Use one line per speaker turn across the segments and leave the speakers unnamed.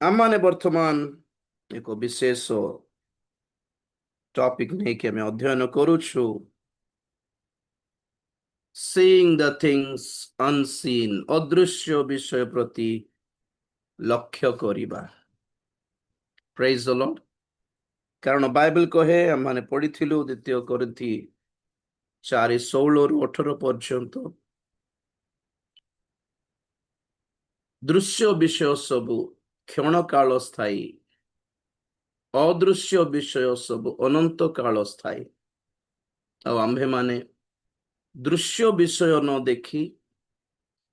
ଆମମାନେ ବର୍ତ୍ତମାନ ଏକ ବିଶେଷ ଟପିକ ନେଇକି ଆମେ ଅଧ୍ୟୟନ କରୁଛୁ, seeing the things unseen, ଅଦୃଶ୍ୟ ବିଷୟ ପ୍ରତି ଲକ୍ଷ୍ୟ କରିବା। ପ୍ରେଜ୍ ଦ ଲର୍ଡ। କାରଣ ବାଇବଲ କହେ, ଆମମାନେ ପଢିଥିଲୁ ଦ୍ୱିତୀୟ କରିନ୍ଥୀ 4:16-18 ପର୍ଯ୍ୟନ୍ତ, ଦୃଶ୍ୟ ବିଷୟ ସବୁ କ୍ଷଣକାଳ ସ୍ଥାୟୀ, ଅଦୃଶ୍ୟ ବିଷୟ ସବୁ ଅନନ୍ତ କାଳ ସ୍ଥାୟୀ। ଆଉ ଆମ୍ଭେମାନେ ଦୃଶ୍ୟ ବିଷୟ ନ ଦେଖି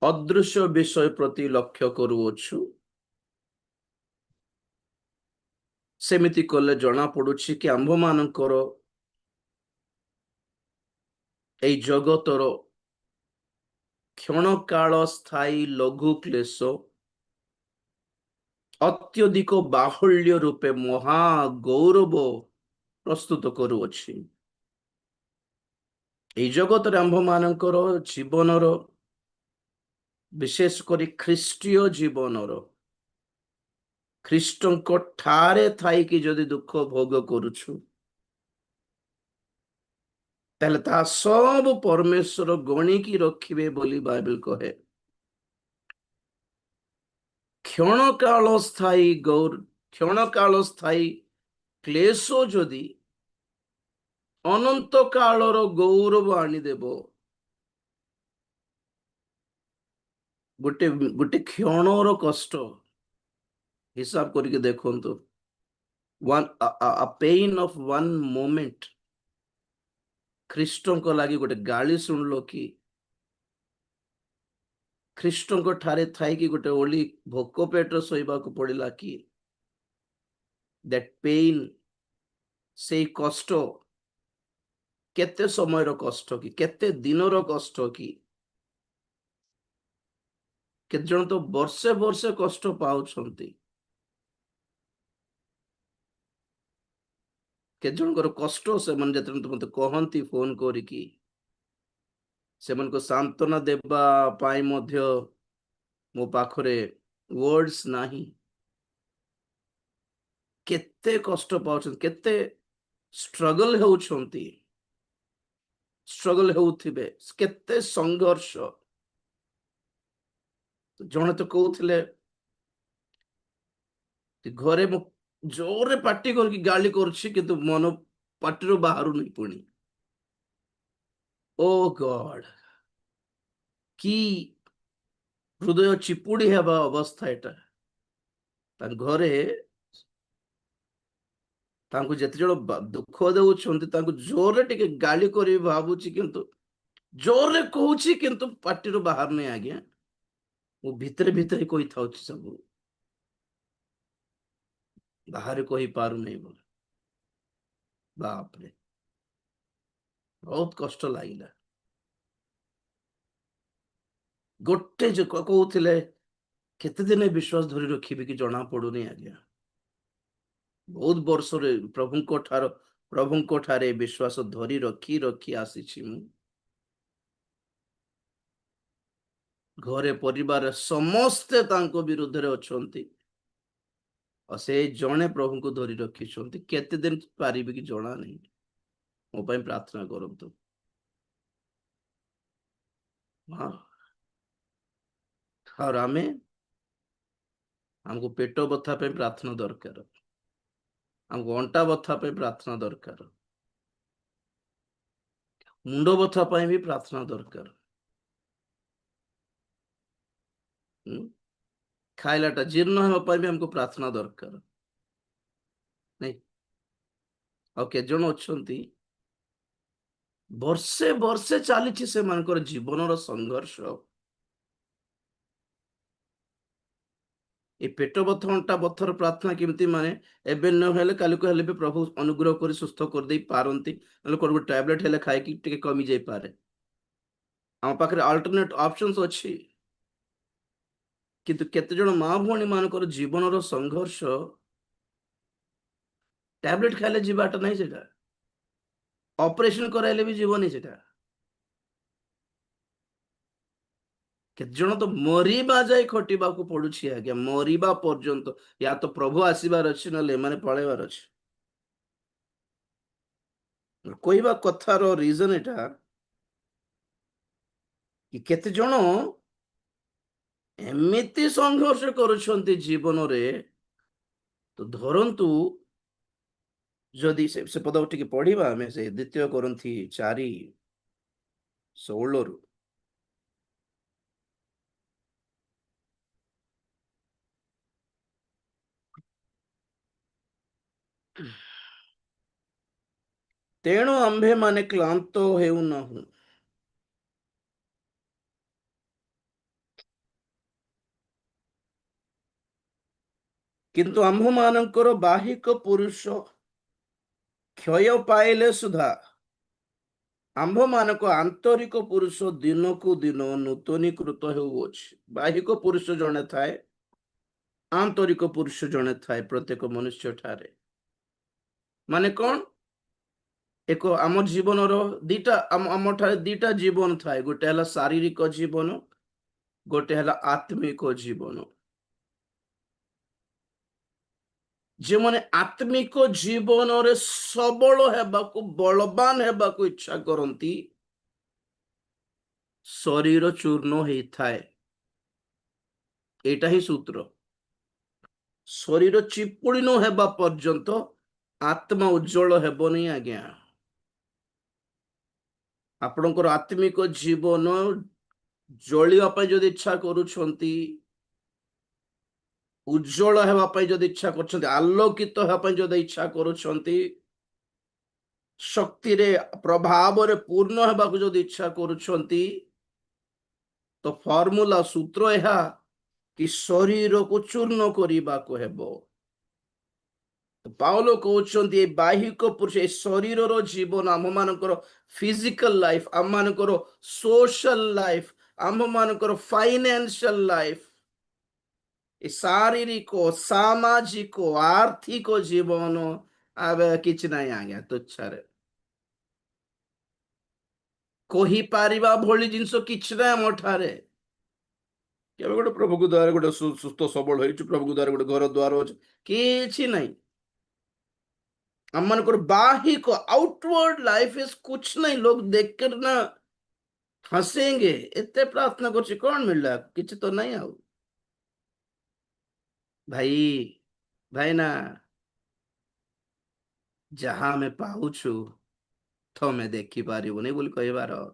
ଅଦୃଶ୍ୟ ବିଷୟ ପ୍ରତି ଲକ୍ଷ୍ୟ କରୁଅଛୁ। ସେମିତି କଲେ ଜଣା ପଡୁଛି କି ଆମ୍ଭମାନଙ୍କର এই ଜଗତର କ୍ଷଣକାଳ ସ୍ଥାୟୀ ଲଘୁ କ୍ଲେଶ ଅତ୍ୟଧିକ ବାହୁଲ୍ୟ ରୂପେ ମହା ଗୌରବ ପ୍ରସ୍ତୁତ କରୁଅଛି। এই ଜଗତରେ ଆମ୍ଭମାନଙ୍କର ଜୀବନର, ବିଶେଷ କରି ଖ୍ରୀଷ୍ଟୀୟ ଜୀବନର, ଖ୍ରୀଷ୍ଟଙ୍କ ଠାରେ ଥାଇକି ଯଦି ଦୁଃଖ ଭୋଗ କରୁଛୁ, ତାହେଲେ ତାହା ସବୁ ପରମେଶ୍ୱର ଗଣିକି ରଖିବେ ବୋଲି ବାଇବଲ କହେ। କ୍ଷଣକାଳ ସ୍ଥାୟୀ କ୍ଲେଶ ଯଦି ଅନନ୍ତ କାଳର ଗୌରବ ଆଣିଦେବ, ଗୋଟେ ଗୋଟେ କ୍ଷଣର କଷ୍ଟ ହିସାବ କରିକି ଦେଖନ୍ତୁ। ପେନ୍ ଅଫ ୱାନ୍ ମୋମେଣ୍ଟ ଖ୍ରୀଷ୍ଟଙ୍କ ଲାଗି ଗୋଟେ ଗାଳି ଶୁଣିଲ କି, ଖ୍ରୀଷ୍ଟଙ୍କ ଠାରେ ଥାଇକି ଗୋଟେ ଓଳି ଭୋକ ପେଟ ଶୋଇବାକୁ ପଡିଲା କି, ଦ୍ୟାଟ ପେନ୍, ସେଇ କଷ୍ଟ କେତେ ସମୟର କଷ୍ଟ କି, କେତେ ଦିନର କଷ୍ଟ କି। କେତେ ଜଣ ତ ବର୍ଷେ ବର୍ଷେ କଷ୍ଟ ପାଉଛନ୍ତି। କେତେ ଜଣଙ୍କର କଷ୍ଟ ସେମାନେ ଯେତେବେଳେ ମତେ କହନ୍ତି ଫୋନ କରିକି, ସେମାନଙ୍କୁ ସାନ୍ତ୍ୱନା ଦେବା ପାଇଁ ମଧ୍ୟ ମୋ ପାଖରେ ୱାର୍ଡସ୍ ନାହିଁ। କେତେ କଷ୍ଟ ପାଉଛନ୍ତି, କେତେ ଷ୍ଟ୍ରଗଲ ହେଉଥିବେ, କେତେ ସଂଘର୍ଷ। ଜଣେ ତ କହୁଥିଲେ, ଘରେ ମୁଁ ଜୋରରେ ପାଟି କରିକି ଗାଳି କରୁଛି କିନ୍ତୁ ମନ ପାଟିରୁ ବାହାରୁନି ପୁଣି। ଓ ଗଡ, କି ହୃଦୟ ଚିପୁଡି ହେବା ଅବସ୍ଥା ଏଟା। ତାଙ୍କ ଘରେ ତାଙ୍କୁ ଯେତେ ଜଣ ଦୁଃଖ ଦେଉଛନ୍ତି, ତାଙ୍କୁ ଜୋରରେ ଟିକେ ଗାଳି କରିବି ଭାବୁଛି, କିନ୍ତୁ ଜୋରରେ କହୁଛି କିନ୍ତୁ ପାଟିରୁ ବାହାରୁନି। ଆଜ୍ଞା, ମୁଁ ଭିତରେ ଭିତରେ କହିଥାଉଛି, ସବୁ ବାହାରେ କହିପାରୁନି ବୋଲି। ବାପରେ, ବହୁତ କଷ୍ଟ ଲାଗିଲା। ଗୋଟେ ଯେ କହୁଥିଲେ, କେତେ ଦିନ ବିଶ୍ୱାସ ଧରି ରଖିବି କି ଜଣା ପଡୁନି। ଆଜ୍ଞା, ବହୁତ ବର୍ଷରେ ପ୍ରଭୁଙ୍କ ଠାରେ ବିଶ୍ୱାସ ଧରି ରଖି ରଖି ଆସିଛି ମୁଁ। ଘରେ ପରିବାର ସମସ୍ତେ ତାଙ୍କ ବିରୁଦ୍ଧରେ ଅଛନ୍ତି, ଆଉ ସେ ଜଣେ ପ୍ରଭୁଙ୍କୁ ଧରି ରଖିଛନ୍ତି। କେତେ ଦିନ ପାରିବି କି ଜଣା ନାହିଁ। ମୋ ପାଇଁ ପ୍ରାର୍ଥନା କରନ୍ତୁ। ଆଉ ଆମକୁ ପେଟ ବଥା ପାଇଁ ପ୍ରାର୍ଥନା ଦରକାର, ଆମକୁ ଅଣ୍ଟା ବଥା ପାଇଁ ପ୍ରାର୍ଥନା ଦରକାର, ମୁଣ୍ଡ ବଥା ପାଇଁ ବି ପ୍ରାର୍ଥନା ଦରକାର। ଖାଇଲାଟା ଜୀର୍ଣ୍ଣ ହେବା ପାଇଁ ବି ଆମକୁ ପ୍ରାର୍ଥନା ଦରକାର ନାଇଁ। ଆଉ କେତେ ଜଣ ଅଛନ୍ତି, ବର୍ଷେ ବର୍ଷେ ଚାଲିଛି ସେମାନଙ୍କର ଜୀବନର ସଂଘର୍ଷ। এই ପେଟ ବଥା ଅଣ୍ଟା ବଥାର ପ୍ରାର୍ଥନା କେମିତି, ମାନେ ଏବେ ନହେଲେ କାଲିକୁ ହେଲେ ବି ପ୍ରଭୁ ଅନୁଗ୍ରହ କରି ସୁସ୍ଥ କରିଦେଇ ପାରନ୍ତି, ନହେଲେ ଗୋଟେ ଟ୍ୟାବଲେଟ ହେଲେ ଖାଇକି ଟିକେ କମି ଯାଇପାରେ। ଆମ ପାଖରେ ଅଲ୍ଟରନେଟ ଅପସନ୍ସ ଅଛି। କିନ୍ତୁ କେତେ ଜଣ ମା ଭଉଣୀ ମାନଙ୍କର ଜୀବନର ସଂଘର୍ଷ ଟ୍ୟାବଲେଟ ଖାଇଲେ ଯିବାଟା ନାହିଁ, ସେଟା ଅପରେସନ କରାଇଲେ ବି ଯିବନି ସେଟା। କେତେ ଜଣ ତ ମରିବା ଯାଇ ଖଟିବାକୁ ପଡୁଛି ଆଜ୍ଞା, ମରିବା ପର୍ଯ୍ୟନ୍ତ। ୟା ତ ପ୍ରଭୁ ଆସିବାର ଅଛି, ନହେଲେ ଏମାନେ ପଳେଇବାର ଅଛି। କହିବା କଥାର ରିଜନ ଏଟା କି କେତେ ଜଣ ଏମିତି ସଂଘର୍ଷ କରୁଛନ୍ତି ଜୀବନରେ, ତ ଧରନ୍ତୁ ଯଦି ସେ ପଦ ଟିକେ ପଢିବା ଆମେ, ସେ ଦ୍ୱିତୀୟ କରନ୍ଥୀ 4:16। ତେଣୁ ଆମ୍ଭେମାନେ କ୍ଳାନ୍ତ ହେଉନାହୁଁ, କିନ୍ତୁ ଆମ୍ଭମାନଙ୍କର ବାହିକ ପୁରୁଷ କ୍ଷୟ ପାଇଲେ ସୁଦ୍ଧା ଆମ୍ଭମାନଙ୍କ ଆନ୍ତରିକ ପୁରୁଷ ଦିନକୁ ଦିନ ନୂତନୀକୃତ ହେଉଅଛି। ବାହିକ ପୁରୁଷ ଜଣେ ଥାଏ, ଆନ୍ତରିକ ପୁରୁଷ ଜଣେ ଥାଏ ପ୍ରତ୍ୟେକ ମନୁଷ୍ୟ ଠାରେ। ମାନେ କଣ? ଏକ ଆମ ଜୀବନର ଆମ ଠାରେ ଦିଟା ଜୀବନ ଥାଏ। ଗୋଟେ ହେଲା ଶାରୀରିକ ଜୀବନ, ଗୋଟେ ହେଲା ଆତ୍ମିକ ଜୀବନ। ଯେଉଁମାନେ ଆତ୍ମିକ ଜୀବନରେ ସବଳ ହେବାକୁ, ବଳବାନ ହେବାକୁ ଇଚ୍ଛା କରନ୍ତି, ଶରୀର ଚୂର୍ଣ୍ଣ ହେଇଥାଏ। ଏଇଟା ହିଁ ସୂତ୍ର। ଶରୀର ଚିପୁଡ଼ି ନ ହେବା ପର୍ଯ୍ୟନ୍ତ ଆତ୍ମା ଉଜ୍ଜଳ ହେବନି ଆଜ୍ଞା। ଆପଣଙ୍କର ଆତ୍ମିକ ଜୀବନ ଜଳିବା ପାଇଁ ଯଦି ଇଚ୍ଛା କରୁଛନ୍ତି, ଉଜ୍ଜଳ ହେବା ପାଇଁ ଯଦି ଇଚ୍ଛା କରୁଛନ୍ତି, ଆଲୋକିତ ହେବା ପାଇଁ ଯଦି ଇଚ୍ଛା କରୁଛନ୍ତି, ଶକ୍ତିରେ ପ୍ରଭାବରେ ପୂର୍ଣ୍ଣ ହେବାକୁ ଯଦି ଇଚ୍ଛା କରୁଛନ୍ତି, ତ ଫର୍ମୁଲା ସୂତ୍ର ଏହା କି ଶରୀରକୁ ଚୂର୍ଣ୍ଣ କରିବାକୁ ହେବ। ପାଉଲ କହୁଛନ୍ତି ଏ ବାହିକ ପୁରୁଷ, ଏ ଶରୀରର ଜୀବନ, ଆମମାନଙ୍କର ଫିଜିକାଲ ଲାଇଫ, ଆମମାନଙ୍କର ସୋଶାଲ ଲାଇଫ, ଆମମାନଙ୍କର ଫାଇନାନ୍ସିଆଲ ଲାଇଫ, ଏ ଶାରୀରିକ, ସାମାଜିକ, ଆର୍ଥିକ ଜୀବନ ଏବେ କିଛି ନାହିଁ ଆଜ୍ଞା, ତୁଚ୍ଛାରେ। କହିପାରିବା ଭଳି ଜିନିଷ କିଛି ନାହିଁ ଆମ ଠାରେ। କେବେ ଗୋଟେ ପ୍ରଭୁକୁ ଦ୍ୱାରା ଗୋଟେ ସୁସ୍ଥ ସବଳ ହେଇଛୁ, ପ୍ରଭୁକୁ ଦ୍ୱାରା ଗୋଟେ ଘର ଦ୍ୱାର ଅଛି, କିଛି ନାହିଁ। ଆମମାନଙ୍କର बाहिक आउटवर्ड लाइफ इज कुछ नहीं। लोग देखकर ना हंसेंगे, इतने प्रार्थना कर कौन मिल रहा, किसी तो नहीं आओ भाई। भाई ना, जहां मैं पाऊछु ତମେ ଦେଖିପାରିବନି ବୋଲି କହିବାର।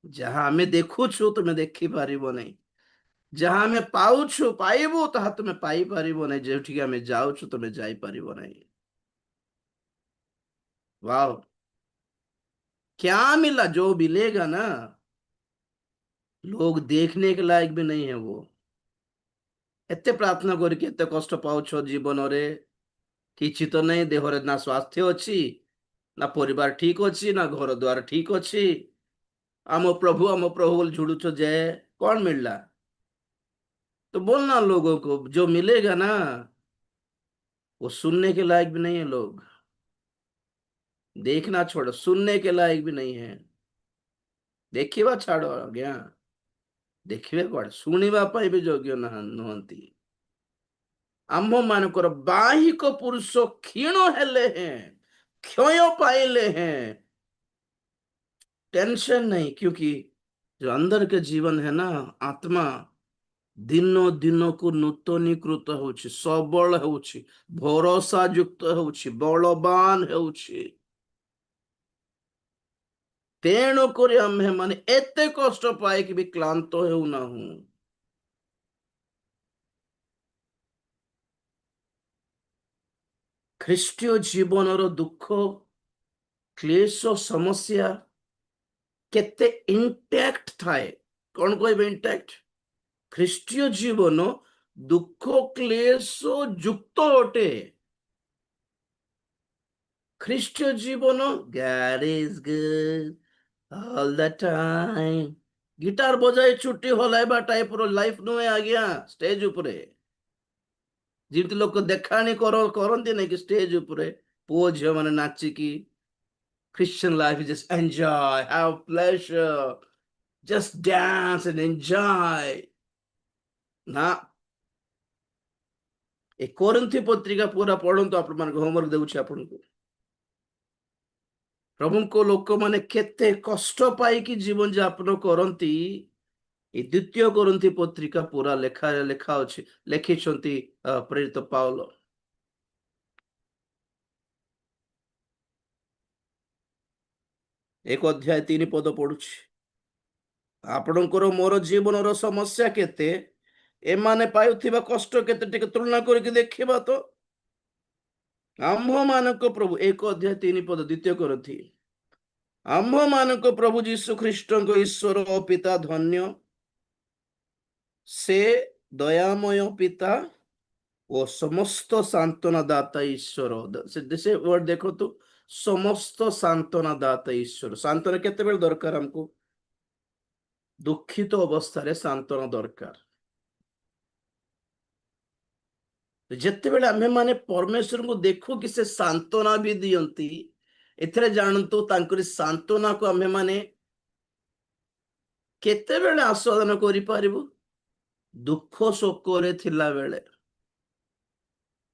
ଯାହା ଆମେ ଦେଖୁଛୁ ତୁମେ ଦେଖିପାରିବ ନାହିଁ, ଯାହା ଆମେ ପାଉଛୁ ପାଇବୁ, ତାହା ତୁମେ ପାଇପାରିବ ନାହିଁ, ଯେଉଁଠିକି ଆମେ ଯାଉଛୁ ତୁମେ ଯାଇପାରିବ ନାହିଁ। वाह, क्या मिला? जो मिलेगा ना, लोग देखने के लायक भी नहीं है वो। एते प्रार्थना करके एते कष्ट पाउछ जीवନରେ, କିଛି ତ ନାହିଁ। ଦେହରେ ନା ସ୍ୱାସ୍ଥ୍ୟ ଅଛି, ନା ପରିବାର ଠିକ ଅଛି, ନା ଘର ଦ୍ୱାର ଠିକ ଅଛି। ଆମ प्रभु बोल झुड़ुछ जे कौन मिलला? तो बोलना लोगों को, जो मिलेगा ना वो सुनने के लायक भी नहीं है लोग। देखना छोड़ो, सुनने के लायक भी नहीं है। ଦେଖିବା ଛାଡ ଆଜ୍ଞା, ଦେଖିବେ କୁଆଡେ, ଶୁଣିବା ପାଇଁ ବି ଯୋଗ୍ୟ ନୁହନ୍ତି। ଆମ୍ଭମାନଙ୍କର ବାହିକ ପୁରୁଷ କ୍ଷୀଣ ହେଲେ हैं, क्षय पाइले हैं। टेंशन नहीं, क्योंकि जो अंदर के जीवन है ना, आत्मा दिन दिन को नूतनीकृत होउछि, सबल होउछि, भरोसा युक्त होउछि, बलवान होउछि। तेणु करी आम्भे माने एते कष्ट पाइकि भी क्लांत हेउनाहु। ଖ୍ରୀଷ୍ଟୀୟ ଜୀବନର ଦୁଃଖ, କ୍ଲେଶ, ସମସ୍ୟା କେତେ ଇଣ୍ଟାକ୍ଟ ଥାଏ। କଣ କହିବେ ଇଣ୍ଟାକ୍ଟ? ଖ୍ରୀଷ୍ଟୀୟ ଜୀବନ ଦୁଃଖ କ୍ଲେଶ ଯୁକ୍ତ ଅଟେ। ଖ୍ରୀଷ୍ଟୀୟ ଜୀବନ God is good all the time, guitar ବଜାଇ ଛୁଟି ହଲାଇବା ଟାଇପର ଲାଇଫ ନୁହେଁ ଆଜ୍ଞା। ଷ୍ଟେଜ ଉପରେ ଯେମିତି ଲୋକ ଦେଖାଣି କରନ୍ତି ନାଇଁ କି, ଷ୍ଟେଜ ଉପରେ ପୁଅ ଝିଅ ମାନେ ନାଚିକି, Christian life is just enjoy, have pleasure, just dance and enjoy. ନା, ଏ କୋରିନ୍ଥୀ ପତ୍ରିକା ପୁରା ପଢନ୍ତୁ, ଆପଣମାନଙ୍କୁ ହୋମୱାର୍କ ଦେଉଛି ଆପଣଙ୍କୁ। ପ୍ରଭୁଙ୍କ ଲୋକମାନେ କେତେ କଷ୍ଟ ପାଇକି ଜୀବନ ଯାପନ କରନ୍ତି, ଏ ଦ୍ୱିତୀୟ କୋରିନ୍ଥୀ ପତ୍ରିକା ପୁରା ଲେଖା ଅଛି, ଲେଖିଛନ୍ତି ପ୍ରେରିତ ପାଉଲ। ଏକ ଅଧ୍ୟାୟ 3 ପଦ ପଢୁଛି। ଆପଣଙ୍କର ମୋର ଜୀବନର ସମସ୍ୟା କେତେ, ଏମାନେ ପାଉଥିବା କଷ୍ଟ କେତେ, ଟିକେ ତୁଳନା କରିକି ଦେଖିବା ତ। ଆମ୍ଭମାନଙ୍କ ପ୍ରଭୁ, 1 ଅଧ୍ୟାୟ 3 ପଦ, ଦ୍ୱିତୀୟ କୋରିନ୍ଥୀ। ଆମ୍ଭମାନଙ୍କ ପ୍ରଭୁ ଯୀଶୁ ଖ୍ରୀଷ୍ଟଙ୍କ ଈଶ୍ୱର ଓ ପିତା ଧନ୍ୟ, ସେ ଦୟାମୟ ପିତା ଓ ସମସ୍ତ ସାନ୍ତ୍ୱନା ଦାତା ଈଶ୍ୱର। ସେ ୱାର୍ଡ ଦେଖନ୍ତୁ, ସମସ୍ତ ସାନ୍ତ୍ୱନା ଦାତା ଈଶ୍ୱର। ସାନ୍ତ୍ୱନା କେତେବେଳେ ଦରକାର ଆମକୁ? ଦୁଃଖିତ ଅବସ୍ଥାରେ ସାନ୍ତ୍ୱନା ଦରକାର। ଯେତେବେଳେ ଆମେ ମାନେ ପରମେଶ୍ୱରଙ୍କୁ ଦେଖୁ କି ସେ ସାନ୍ତ୍ୱନା ବି ଦିଅନ୍ତି, ଏଥିରେ ଜାଣନ୍ତୁ ତାଙ୍କରି ସାନ୍ତ୍ୱନାକୁ ଆମେ ମାନେ କେତେବେଳେ ଆସ୍ୱାଦନ କରିପାରିବୁ? ଦୁଃଖ ଶୋକରେ ଥିଲା ବେଳେ।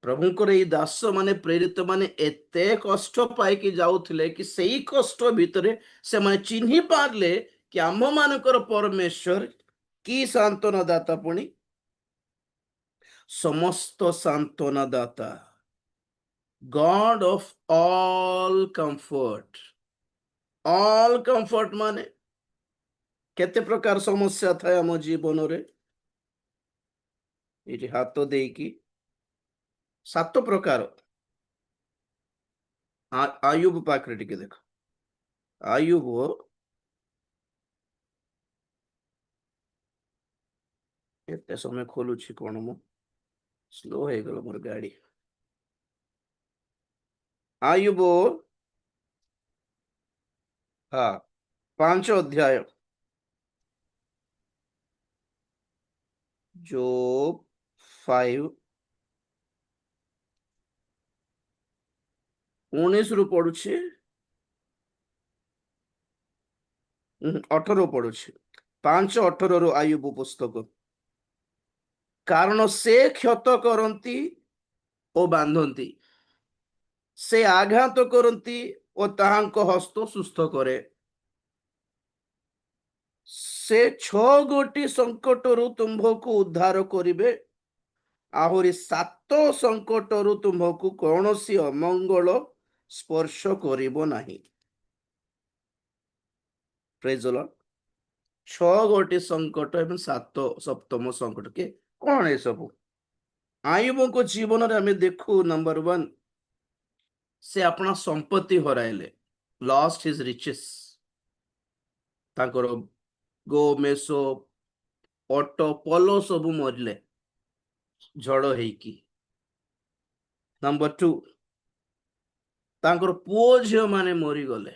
ପ୍ରଭୁଙ୍କର ଏଇ ଦାସ ମାନେ, ପ୍ରେରିତ ମାନେ ଏତେ କଷ୍ଟ ପାଇକି ଯାଉଥିଲେ କି ସେଇ କଷ୍ଟ ଭିତରେ ସେମାନେ ଚିହ୍ନି ପାରିଲେ କି ଆମ ମାନଙ୍କର ପରମେଶ୍ୱର କି ସାନ୍ତ୍ୱନା ଦାତା, ପୁଣି ସମସ୍ତ ସାନ୍ତ୍ୱନା ଦାତା, God of all comfort. All comfort ମାନେ କେତେ ପ୍ରକାର ସମସ୍ୟା ଥାଏ ଆମ ଜୀବନରେ, ଏଠି ହାତ ଦେଇକି 7 ପ୍ରକାର। ଆୟୁବ ପାଖରେ ଟିକେ ଦେଖ। ଆୟୁବ ଏତେ ସମୟ ଖୋଲୁଛି କଣ, ମୁଁ ସ୍ଲୋ ହେଇଗଲା ମୋର ଗାଡି। ଆୟୁବ, ହଁ, 5 ଅଧ୍ୟାୟ, ଯୋବ 5 19 ରୁ ପଢୁଛି, 18 ପଢୁଛି। 5:18 ରୁ ଆୟୁବ ପୁସ୍ତକ। କାରଣ ସେ କ୍ଷତ କରନ୍ତି ଓ ବାନ୍ଧନ୍ତି, ସେ ଆଘାତ କରନ୍ତି ଓ ତାହାଙ୍କ ହସ୍ତ ସୁସ୍ଥ କରେ। ସେ 6 ସଙ୍କଟରୁ ତୁମ୍ଭକୁ ଉଦ୍ଧାର କରିବେ, ଆହୁରି 7 ସଙ୍କଟରୁ ତୁମ୍ଭକୁ କୌଣସି ଅମଙ୍ଗଳ ସ୍ପର୍ଶ କରିବ ନାହିଁ। ପ୍ରେଜ୍ ଦ ଲର୍ଡ। 6 ସଙ୍କଟ ଏବଂ 7ମ ସଙ୍କଟ, କି କଣ ଏସବୁ? ଆୟୁବଙ୍କ ଜୀବନରେ ଆମେ ଦେଖୁ, ନମ୍ବର 1, ସେ ଆପଣା ସମ୍ପତ୍ତି ହରାଇଲେ, ଲଷ୍ଟ ହିଜ ରିଚେସ୍। ତାଙ୍କର ଗୋ ମେଷ ଅଟ ପଲ ସବୁ ମରିଲେ ଝଡ଼ ହେଇକି। ନମ୍ବର 2, ତାଙ୍କର ପୁଅ ଝିଅ ମାନେ ମରିଗଲେ।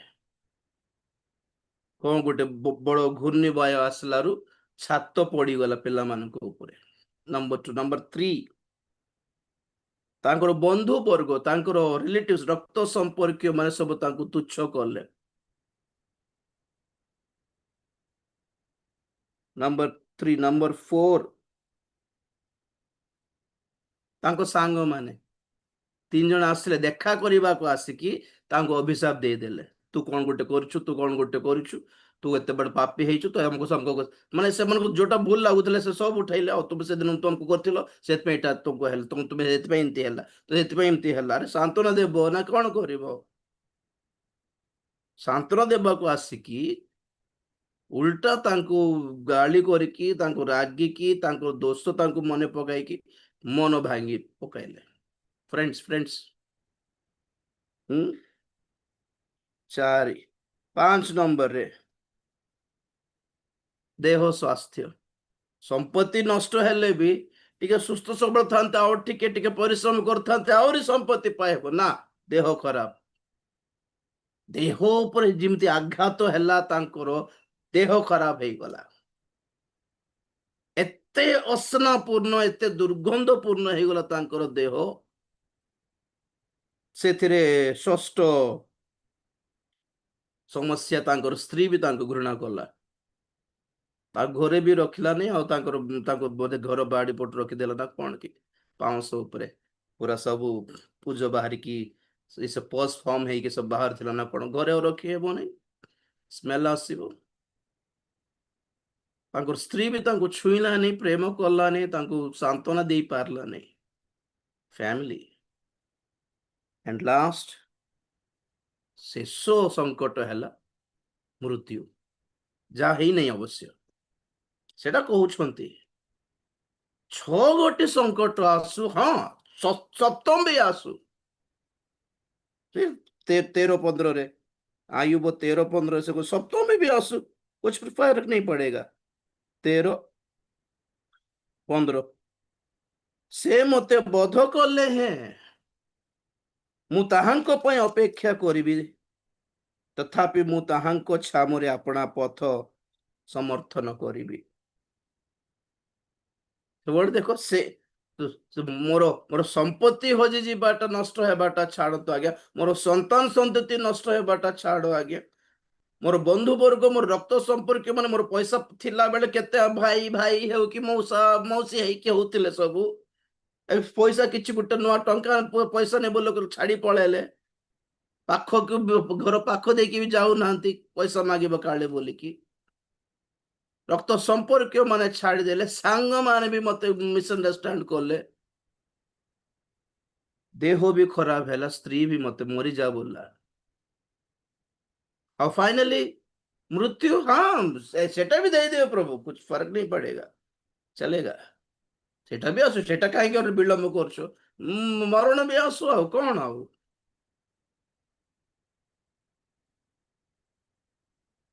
କଣ ଗୋଟେ ବଡ ଘୂର୍ଣ୍ଣିବାୟ ଆସିଲାରୁ ଛାତ ପଡିଗଲା ପିଲାମାନଙ୍କ ଉପରେ। ନମ୍ବର 2। ନମ୍ବର 3, ତାଙ୍କର ବନ୍ଧୁ ବର୍ଗ, ତାଙ୍କର ରିଲେଟିଭ୍ସ, ରକ୍ତ ସମ୍ପର୍କୀୟ ମାନେ ସବୁ ତାଙ୍କୁ ତୁଚ୍ଛ କଲେ। ନମ୍ବର 3। ନମ୍ବର 4, ତାଙ୍କ ସାଙ୍ଗମାନେ 3 ଜଣ ଆସିଲେ ଦେଖା କରିବାକୁ, ଆସିକି ତାଙ୍କୁ ଅଭିଶାପ ଦେଇଦେଲେ। ତୁ କଣ ଗୋଟେ କରୁଛୁ, ତୁ କଣ ଗୋଟେ କରୁଛୁ, ତୁ ଏତେ ବଡ ପାପୀ ହେଇଛୁ, ତ ଆମକୁ ସମ୍ପର୍କ, ମାନେ ସେମାନଙ୍କୁ ଯୋଉଟା ଭୁଲ ଲାଗୁଥିଲା ସେ ସବୁ ଉଠେଇଲେ। ଆଉ ତୁମେ ସେଦିନ ତୁମକୁ କରିଥିଲ, ସେଥିପାଇଁ ଏଇଟା ତୁମକୁ ହେଲା, ତୁମେ ସେଥିପାଇଁ ଏମିତି ହେଲା, ତ ସେଥିପାଇଁ ଏମିତି ହେଲା। ଆରେ ସାନ୍ତ୍ୱନା ଦେବ ନା କଣ କରିବ? ସାନ୍ତ୍ୱନା ଦେବାକୁ ଆସିକି ଉଲ୍ଟା ତାଙ୍କୁ ଗାଳି କରିକି, ତାଙ୍କୁ ରାଗିକି, ତାଙ୍କ ଦୋଷ ତାଙ୍କୁ ମନେ ପକାଇକି ମନ ଭାଙ୍ଗି ପକାଇଲେ। ଫ୍ରେଣ୍ଡସ୍। 4। 5 ନମ୍ବରରେ ଦେହ ସ୍ୱାସ୍ଥ୍ୟ। ସମ୍ପତ୍ତି ନଷ୍ଟ ହେଲେ ବି ଟିକେ ସୁସ୍ଥ ସବଳ ଥାନ୍ତେ, ଆଉ ଟିକେ ଟିକେ ପରିଶ୍ରମ କରିଥାନ୍ତେ, ଆହୁରି ସମ୍ପତ୍ତି ପାଇବ ନା, ଦେହ ଖରାପ। ଦେହ ଉପରେ ଯେମିତି ଆଘାତ ହେଲା, ତାଙ୍କର ଦେହ ଖରାପ ହେଇଗଲା। ଏତେ ଅସନାପୂର୍ଣ୍ଣ, ଏତେ ଦୁର୍ଗନ୍ଧପୂର୍ଣ୍ଣ ହେଇଗଲା ତାଙ୍କର ଦେହ। ସେଥିରେ ଷଷ୍ଠ ସମସ୍ୟା, ତାଙ୍କର ସ୍ତ୍ରୀ ବି ତାଙ୍କୁ ଘୃଣା କଲା। ତା ଘରେ ବି ରଖିଲାନି ଆଉ ତାଙ୍କ ବୋଧେ ଘର ବାଡି ପଟ ରଖିଦେଲା ନା କଣ କି ପାଉଁଶ ଉପରେ ପୁରା ସବୁ ପୂଜ ବାହାରିକି ସେ ପସ୍ ଫର୍ମ ହେଇକି ସବୁ ବାହାରି ଥିଲା ନା କଣ ଘରେ ଆଉ ରଖି ହେବନି ସ୍ମେଲ ଆସିବ। ତାଙ୍କର ସ୍ତ୍ରୀ ବି ତାଙ୍କୁ ଛୁଇଁଲାନି ପ୍ରେମ କଲାନି ତାଙ୍କୁ ସାନ୍ତ୍ୱନା ଦେଇ ପାରିଲାନି। ଫ୍ୟାମିଲି ଆଣ୍ଡ ଲାଷ୍ଟ ଶେଷ ସଙ୍କଟ ହେଲା ମୃତ୍ୟୁ, ଯାହା ହେଇନାହିଁ ଅବଶ୍ୟ ସେଟା କହୁଛନ୍ତି। 6 ଗୋଟି ସଙ୍କଟ ଆସୁ, ହଁ ସପ୍ତମ ବି ଆସୁ। 13-15 आयुब 13-15 से कोई सप्ताह में भी आंसू कुछ फर्क नहीं पड़ेगा। 13-15 से मते बध कले हैं मु ताहांको पय अपेक्षा करिबि तथापि मु ताहांको छामरे अपना पथ समर्थन करिबि। ସବୁବେଳେ ଦେଖ ମୋର ମୋର ସମ୍ପତ୍ତି ହଜି ଯିବାଟା ନଷ୍ଟ ହେବାଟା ଛାଡନ୍ତୁ ଆଜ୍ଞା, ମୋର ସନ୍ତାନ ସନ୍ତତି ନଷ୍ଟ ହେବାଟା ଛାଡ ଆଜ୍ଞା, ମୋର ବନ୍ଧୁ ବର୍ଗ ମୋର ରକ୍ତ ସମ୍ପର୍କୀୟ ମାନେ ମୋର ପଇସା ଥିଲା ବେଳେ କେତେ ଭାଇ ଭାଇ ହେଉ କି ମଉସା ମଉସୀ ହେଇକି ହଉଥିଲେ ସବୁ, ଏ ପଇସା କିଛି ଗୋଟେ ନୂଆ ଟଙ୍କା ପଇସା ନେବ ଲୋକ ଛାଡି ପଳେଇଲେ, ପାଖକୁ ଘର ପାଖ ଦେଇକି ବି ଯାଉନାହାନ୍ତି ପଇସା ମାଗିବ କାଳେ ବୋଲିକି, ରକ୍ତ ସମ୍ପର୍କୀୟ ମାନେ ଛାଡିଦେଲେ, ସାଙ୍ଗ ମାନେ ବି ମତେ ମିସଅଣ୍ଡରଷ୍ଟାଣ୍ଡ କଲେ, ଦେହ ବି ଖରାପ ହେଲା, ସ୍ତ୍ରୀ ବି ମତେ ମରିଯା बोला और फाइनली मृत्यु, हाँ सेटा भी दे दे प्रभु कुछ फर्क नहीं पड़ेगा चलेगा, सेटा भी आसु सेटा कहीं विलंब कर मरण भी आसु आ कौन आ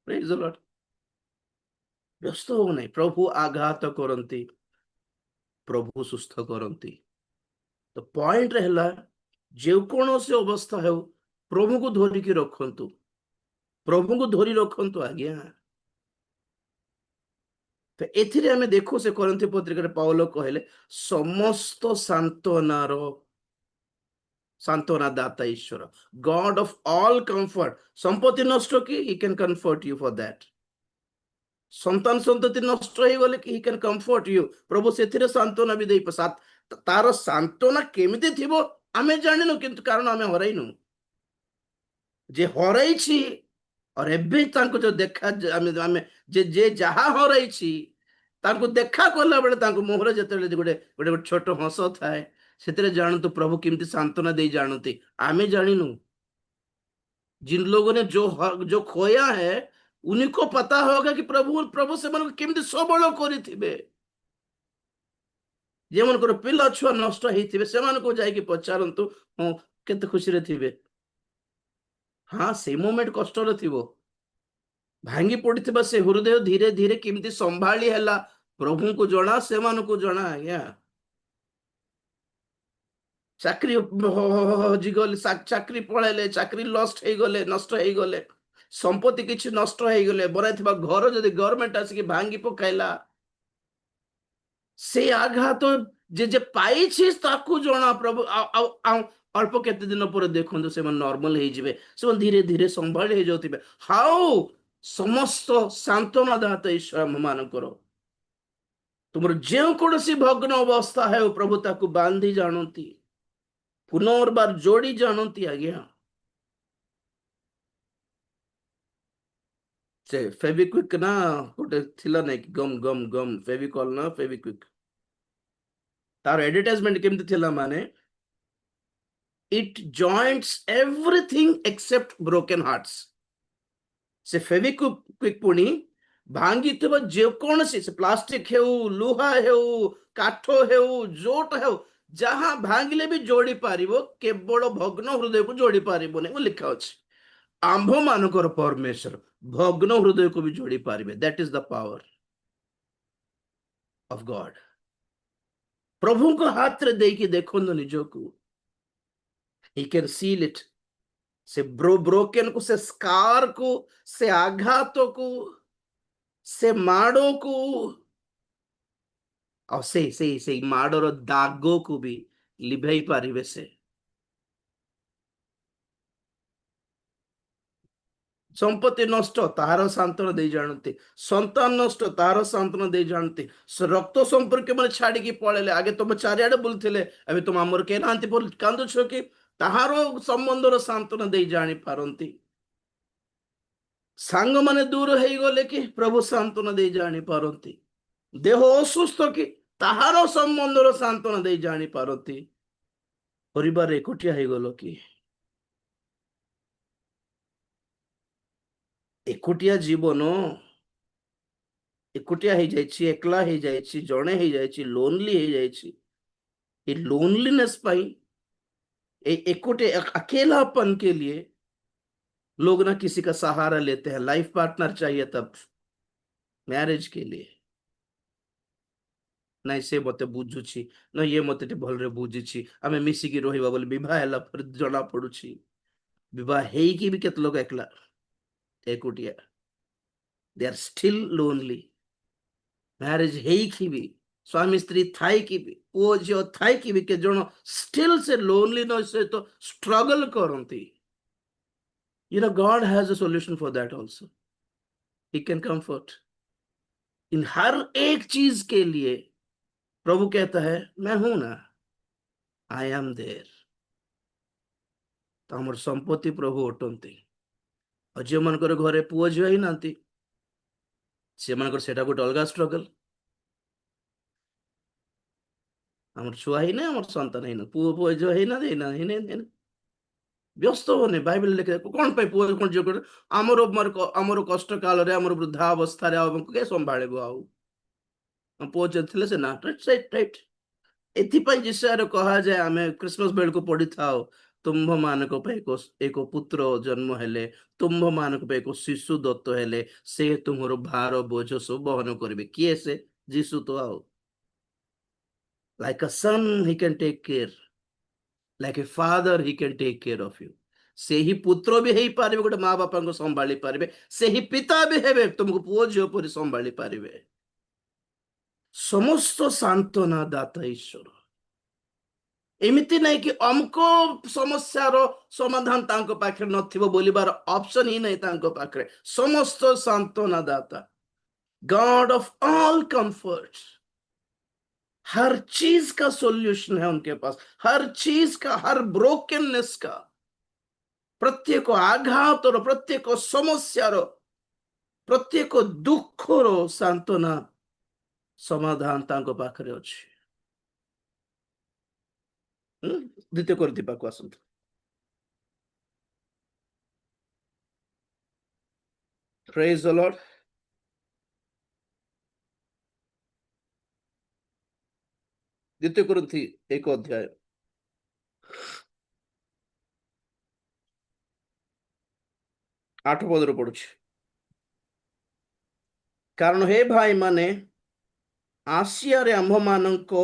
प्रेज द लॉर्ड। व्यस्त हो नहीं, प्रभु आघात करती प्रभु सुस्थ करती। तो पॉइंट रहला जेकोसी अवस्था हो प्रभु को धरिकी रखंतु, प्रभु को धरी रखंतु आज्ञा। तो एथिरे हमें देखो से कोरिन्थी पत्रिका पाउल कहले समस्त सांत्वना दाता ईश्वर, गॉड ऑफ ऑल कंफर्ट, संपत्ति नष्ट की he can comfort you for that, संतान संतति नष्ट हो गले कि ही कैन कंफर्ट यू, प्रभु से सांत्वना भी दे तार सांत्वना केमिति थिबो आमे जानिनु, किंतु कारण आमे हरैनु जे हरैछि और एबे तांको जो देखा आमे आमे जे जहा हरैछि तांको देखा कला बेले तांको मुहरे जेतेले गोटे गोटे छोट हस थाए सेतेरे जानतु प्रभु केमिति सांत्वना दे जानती, आमे जानिनु। जिन लोगों ने जो खोया है उन्हीं को पता होगा कि प्रभु प्रभु से मन केमिति सबल करिथिबे, जे मनकर पिला छुआ नष्ट हेथिबे से मन को जाई कि पचारंतु हो केते खुशी रे थिबे, हाँ से मोमेंट कष्ट रे थिबो, भांगी पड़िथिबा से हृदय धीरे धीरे केमिति संभाली हैला प्रभु को जणा से मन को जणा आज्ञा। चाकरी हजिगले चाकरी पळेले, चाकरी लस्ट हे गले नष्ट हे गले, संपत्ति किछि नष्ट हे गले, बराइथिबा घर जदि गवर्नमेंट आसिक भांगी पकाइला से आघात जे जे पाइछि ताकू जणा प्रभु अल्प केते दिन पर देखंतु से नॉर्मल हे जिवे, से धीरे धीरे संभाली हे जाउथिबे। हाउ समस्त सांत्वना दाता ईश्वर मानकर तुमर जे कोनोसी भग्न अवस्था है प्रभु ताकू बांधी जानती, पुनर्बार जोड़ी जानती आज्ञा। से फेविक्विक ना गोटे थिला नै गम गम गम फेविकॉल ना फेविक्विक तार एडवर्टाइजमेंट केमती थिला माने it joints everything except broken hearts, से फेविक्विक पुणी भांगी थे जेकोसी से प्लास्टिक हेउ लुहा हेउ काठ हेउ जोट हेउ जहां भांगिले भी जोड़ी पारिबो केवल भग्न हृदय को जोड़ी पारिबो नै लिखा अछि। आंभ मानकर परमेश्वर भग्न हृदय को भी जोड़ी पारिबे, that is the power of God. प्रभु को हाथ रे देकी देखो निजो को, ही कैन सील इट, से ब्रोकन को, से स्कार को, से आघातों को, से माड़ों को और से माड़र दागों को भी लिभई पारिबे से संपत्ति नष्ट तार सांत्वना दे जानते, संतान नष्ट तार सांत्वना दे जानते, रक्त संपर्क मैंने छाड़ी पड़े आगे तुम चारिआडे बुलूले अभी तुम आमर के ना कांदुछ कि ताहार संबंधर सांत्वना दे जानी पारती, सांग माने दूर हो गले कि प्रभु सांत्वना दे जानी पारती, देह असुस्थ कि ताहार संबंधर सांत्वना दे जानी पारती, परिवार एकुटिया हो गल कि एकुटिया जीवन एकुटिया हो जाइए, एकला हो जाइए, जड़े हो जाइए, लोनली हो जाइए, लोनलीनेस पाई एकुटे अकेलापन के लिए लोग ना किसी का सहारा लेते हैं, लाइफ पार्टनर चाहिए तब मैरिज के लिए, नाई से मते बुझुची न ये मते टे भलरे बुझिची आमे मिसिकी रहिबा बोली विवाह हैला पर जना पडुची, विवाह हेई की भी केते लोग एकला एकुटिया, they are still lonely, marriage हेई की भी स्वामी स्त्री थाई की भी पुओ झियो थाई की भी के जण स्टिल से लोनलीनेस से तो struggle करंती, you know God has a solution for that also, he can comfort इन हर एक चीज के लिए प्रभु कहता है मैं हूं ना, आई एम देयर, तो हमर संपत्ति प्रभु अटंती, और जो मन करे घरे पुओ झियो ही नांती से मन करे सेटा गोटे अलगा स्ट्रगल, हमर छुआ ही ना हमर संतान ही ना पुओ पुओ झियो ही ना देना ही नहीं व्यस्त होने बाइबल लिखे कौन पे पुओ कौन जो कर हमर हमर कष्ट काल रे हमर वृद्धा अवस्था रे हमको के संभाळेबो आउ हम पुओ जथिले से ना राइट राइट एथिपाई जिसार कहा जाए आमे क्रिसमस बेल को पढ़ी थाओ तुम्भ मानक पे एक पुत्र जन्म हेले, तुम्भ मानक पे एक शिशु दत्त हेले, से तुमरो भार बोझ सब बहन करिवे, किए से जीसु तो आओ, like a son he can take care, like a father he can take care of you, से ही पुत्र भी हेई पारिबे गोटे माँ बापा को संभाली पारिबे, से ही पिता भी हेबे तुमको पुओ झियो परि संभाली पारिबे, समस्त सांत्वना दाता ईश्वर, एमिति नहीं कि हमको समस्यार समाधान तांको पाखे नथिबो बोलिबार ऑप्शन ही नहीं तांको पाखे, समस्त सांत्वना दाता गॉड ऑफ ऑल कंफर्ट, हर चीज का सॉल्यूशन है उनके पास, हर चीज का, हर ब्रोकननेस का, प्रत्येक आघात और प्रत्येक समस्यार प्रत्येक दुखर सांत्वना समाधान तांको पाखरे अछि। द्वितीय कोरिन्थी पाखु आसंतु, प्रेज द लॉर्ड। द्वितीय कोरिन्थी 1 अध्याय 8 पदर पड़ुछि, कारण हे भाई माने आसिया रे आम्भ मानंको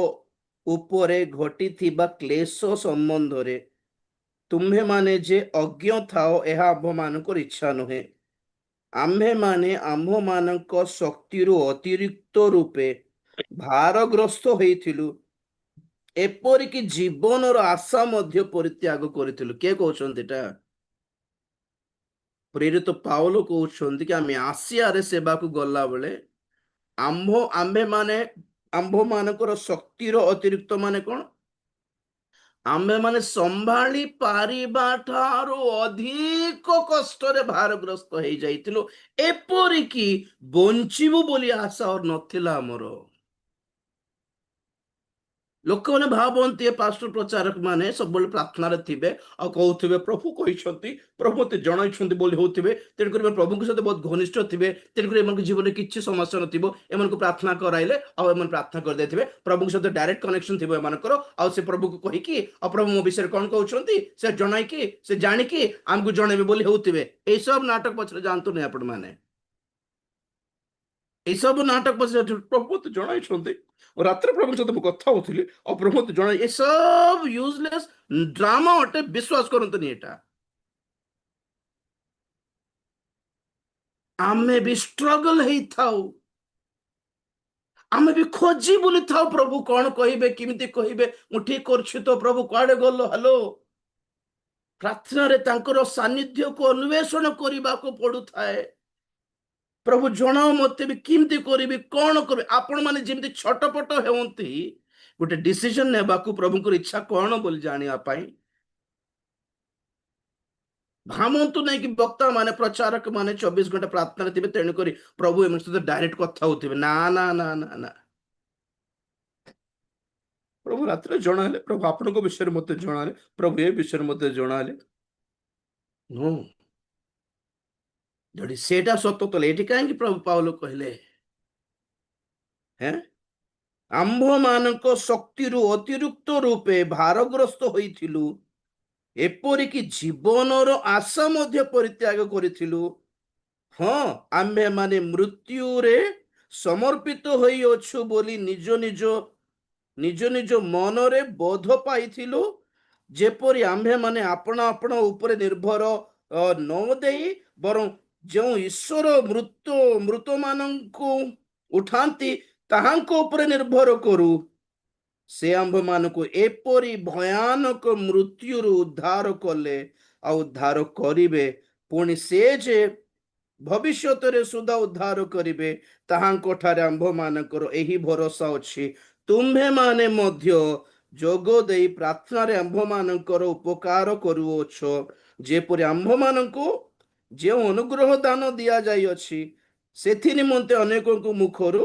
उपरे घटिथिबा क्लेश संबंधरे तुम्हे माने जे अज्ञ थाओ एहा आम्भ मानकर इच्छा नुहे, आम्भे माने आम्भ मानक शक्तिरु अतिरिक्त रूपे भारग्रस्त होइथिलु, एपरिक जीवनर आशा मध्य परित्याग करिथिलु। के कहउछन्ति एटा? प्रेरित पाउल कहउछन्ति कि आमे आसिया रे सेवा को गल्ला बेले आम्भे माने आम्भ मानकर शक्तिर अतिरिक्त माने कौन, आम्भे माने संभाली पारिबा ठारो अधिक कष्ट रे भारग्रस्त हो जाइतिलो, एपरिकी बंचिबु बोली आशा और नथिला हमरो। लोक मैंने भावती पास्टर प्रचारक माने सब प्रार्थना थे और कहते प्रभु कहते प्रभु मत जन बोली होते तेणुक प्रभु सहित बहुत घनिष्ठ थे, तेणुक जीवन में किसी समस्या नथिबो, एम प्रार्थना कराइले और प्रार्थना कर देथिबे, प्रभु सहित डायरेक्ट कनेक्शन थी एमनकर, आ से प्रभु को कहीकि प्रभु मो विषय कौन कहते से जनईकि से जाणिकी आमको जनइबे बोली होते, यही सब नाटक पछरे जानतु नहीं आपण माने, यही सब नाटक पछरे प्रभु तो जन रात्र प्रभु सहित कथा होती और प्रभु तो जन ये सब यूजलेस ड्रामा अटे, विश्वास करते नहीं एटा, आमे भी स्ट्रगल ही थाउ, आमे भी खोजी बोली थाउ प्रभु कौन कहिबे किमिति कहिबे मु ठीक करछि तो प्रभु कुआडे गलो हेलो, ପ୍ରାର୍ଥନାରେ ତାଙ୍କର ସାନ୍ନିଧ୍ୟକୁ ଅନ୍ୱେଷଣ କରିବାକୁ ପଡୁଥାଏ। ପ୍ରଭୁ ଜଣାଅ ମତେ ବି କେମିତି କରିବି, କଣ କରିବି। ଆପଣ ମାନେ ଯେମିତି ଛଟପଟ ହେଉନ୍ତି ଗୋଟେ ଡିସିଜନ ନେବାକୁ, ପ୍ରଭୁଙ୍କର ଇଚ୍ଛା କଣ ବୋଲି ଜାଣିବା ପାଇଁ। ଭାବନ୍ତୁ ନାଇଁ କି ବକ୍ତା ମାନେ, ପ୍ରଚାରକ ମାନେ 24 ଘଣ୍ଟା ପ୍ରାର୍ଥନାରେ ଥିବେ, ତେଣୁକରି ପ୍ରଭୁ ଏମାନଙ୍କ ସହିତ ଡାଇରେକ୍ଟ କଥା ହଉଥିବେ। ନା ନା ନା ନା ନା। ପ୍ରଭୁ ରାତିରେ ଜଣାଇଲେ, ପ୍ରଭୁ ଆପଣଙ୍କ ବିଷୟରେ ମତେ ଜଣାଇଲେ, ପ୍ରଭୁ ଏ ବିଷୟରେ ମତେ ଜଣାଇଲେ। ନୋ, ଯଦି ସେଇଟା ସତ ତାହେଲେ ଏଠି କାହିଁକି ପ୍ରଭୁ ପାଉଲ କହିଲେ ହେଁ ଆମ୍ଭମାନଙ୍କ ଶକ୍ତିରୁ ଅତିରିକ୍ତ ରୂପେ ଭାରଗ୍ରସ୍ତ ହୋଇଥିଲୁ, ଏପରିକି ଜୀବନର ଆଶା ମଧ୍ୟ ପରିତ୍ୟାଗ କରିଥିଲୁ। ହଁ, ଆମ୍ଭେ ମାନେ ମୃତ୍ୟୁରେ ସମର୍ପିତ ହୋଇଅଛୁ ବୋଲି ନିଜ ନିଜ ମନରେ ବୋଧ ପାଇଥିଲୁ, ଯେପରି ଆମ୍ଭେ ମାନେ ଆପଣା ଆପଣା ଉପରେ ନିର୍ଭର ନ ଦେଇ, ବରଂ ଯେଉଁ ଈଶ୍ୱର ମୃତମାନଙ୍କୁ ଉଠାନ୍ତି ତାହାଙ୍କ ଉପରେ ନିର୍ଭର କରୁ। ସେ ଆମ୍ଭମାନଙ୍କୁ ଏପରି ଭୟାନକ ମୃତ୍ୟୁରୁ ଉଦ୍ଧାର କଲେ ଆଉ ଉଦ୍ଧାର କରିବେ। ପୁଣି ସେ ଯେ ଭବିଷ୍ୟତରେ ସୁଦ୍ଧା ଉଦ୍ଧାର କରିବେ, ତାହାଙ୍କ ଠାରେ ଆମ୍ଭମାନଙ୍କର ଏହି ଭରସା ଅଛି। ତୁମ୍ଭେମାନେ ମଧ୍ୟ ଯୋଗ ଦେଇ ପ୍ରାର୍ଥନାରେ ଆମ୍ଭମାନଙ୍କର ଉପକାର କରୁଅଛ, ଯେପରି ଆମ୍ଭମାନଙ୍କୁ ଯେଉଁ ଅନୁଗ୍ରହ ଦାନ ଦିଆଯାଇଅଛି, ସେଥି ନିମନ୍ତେ ଅନେକଙ୍କ ମୁଖରୁ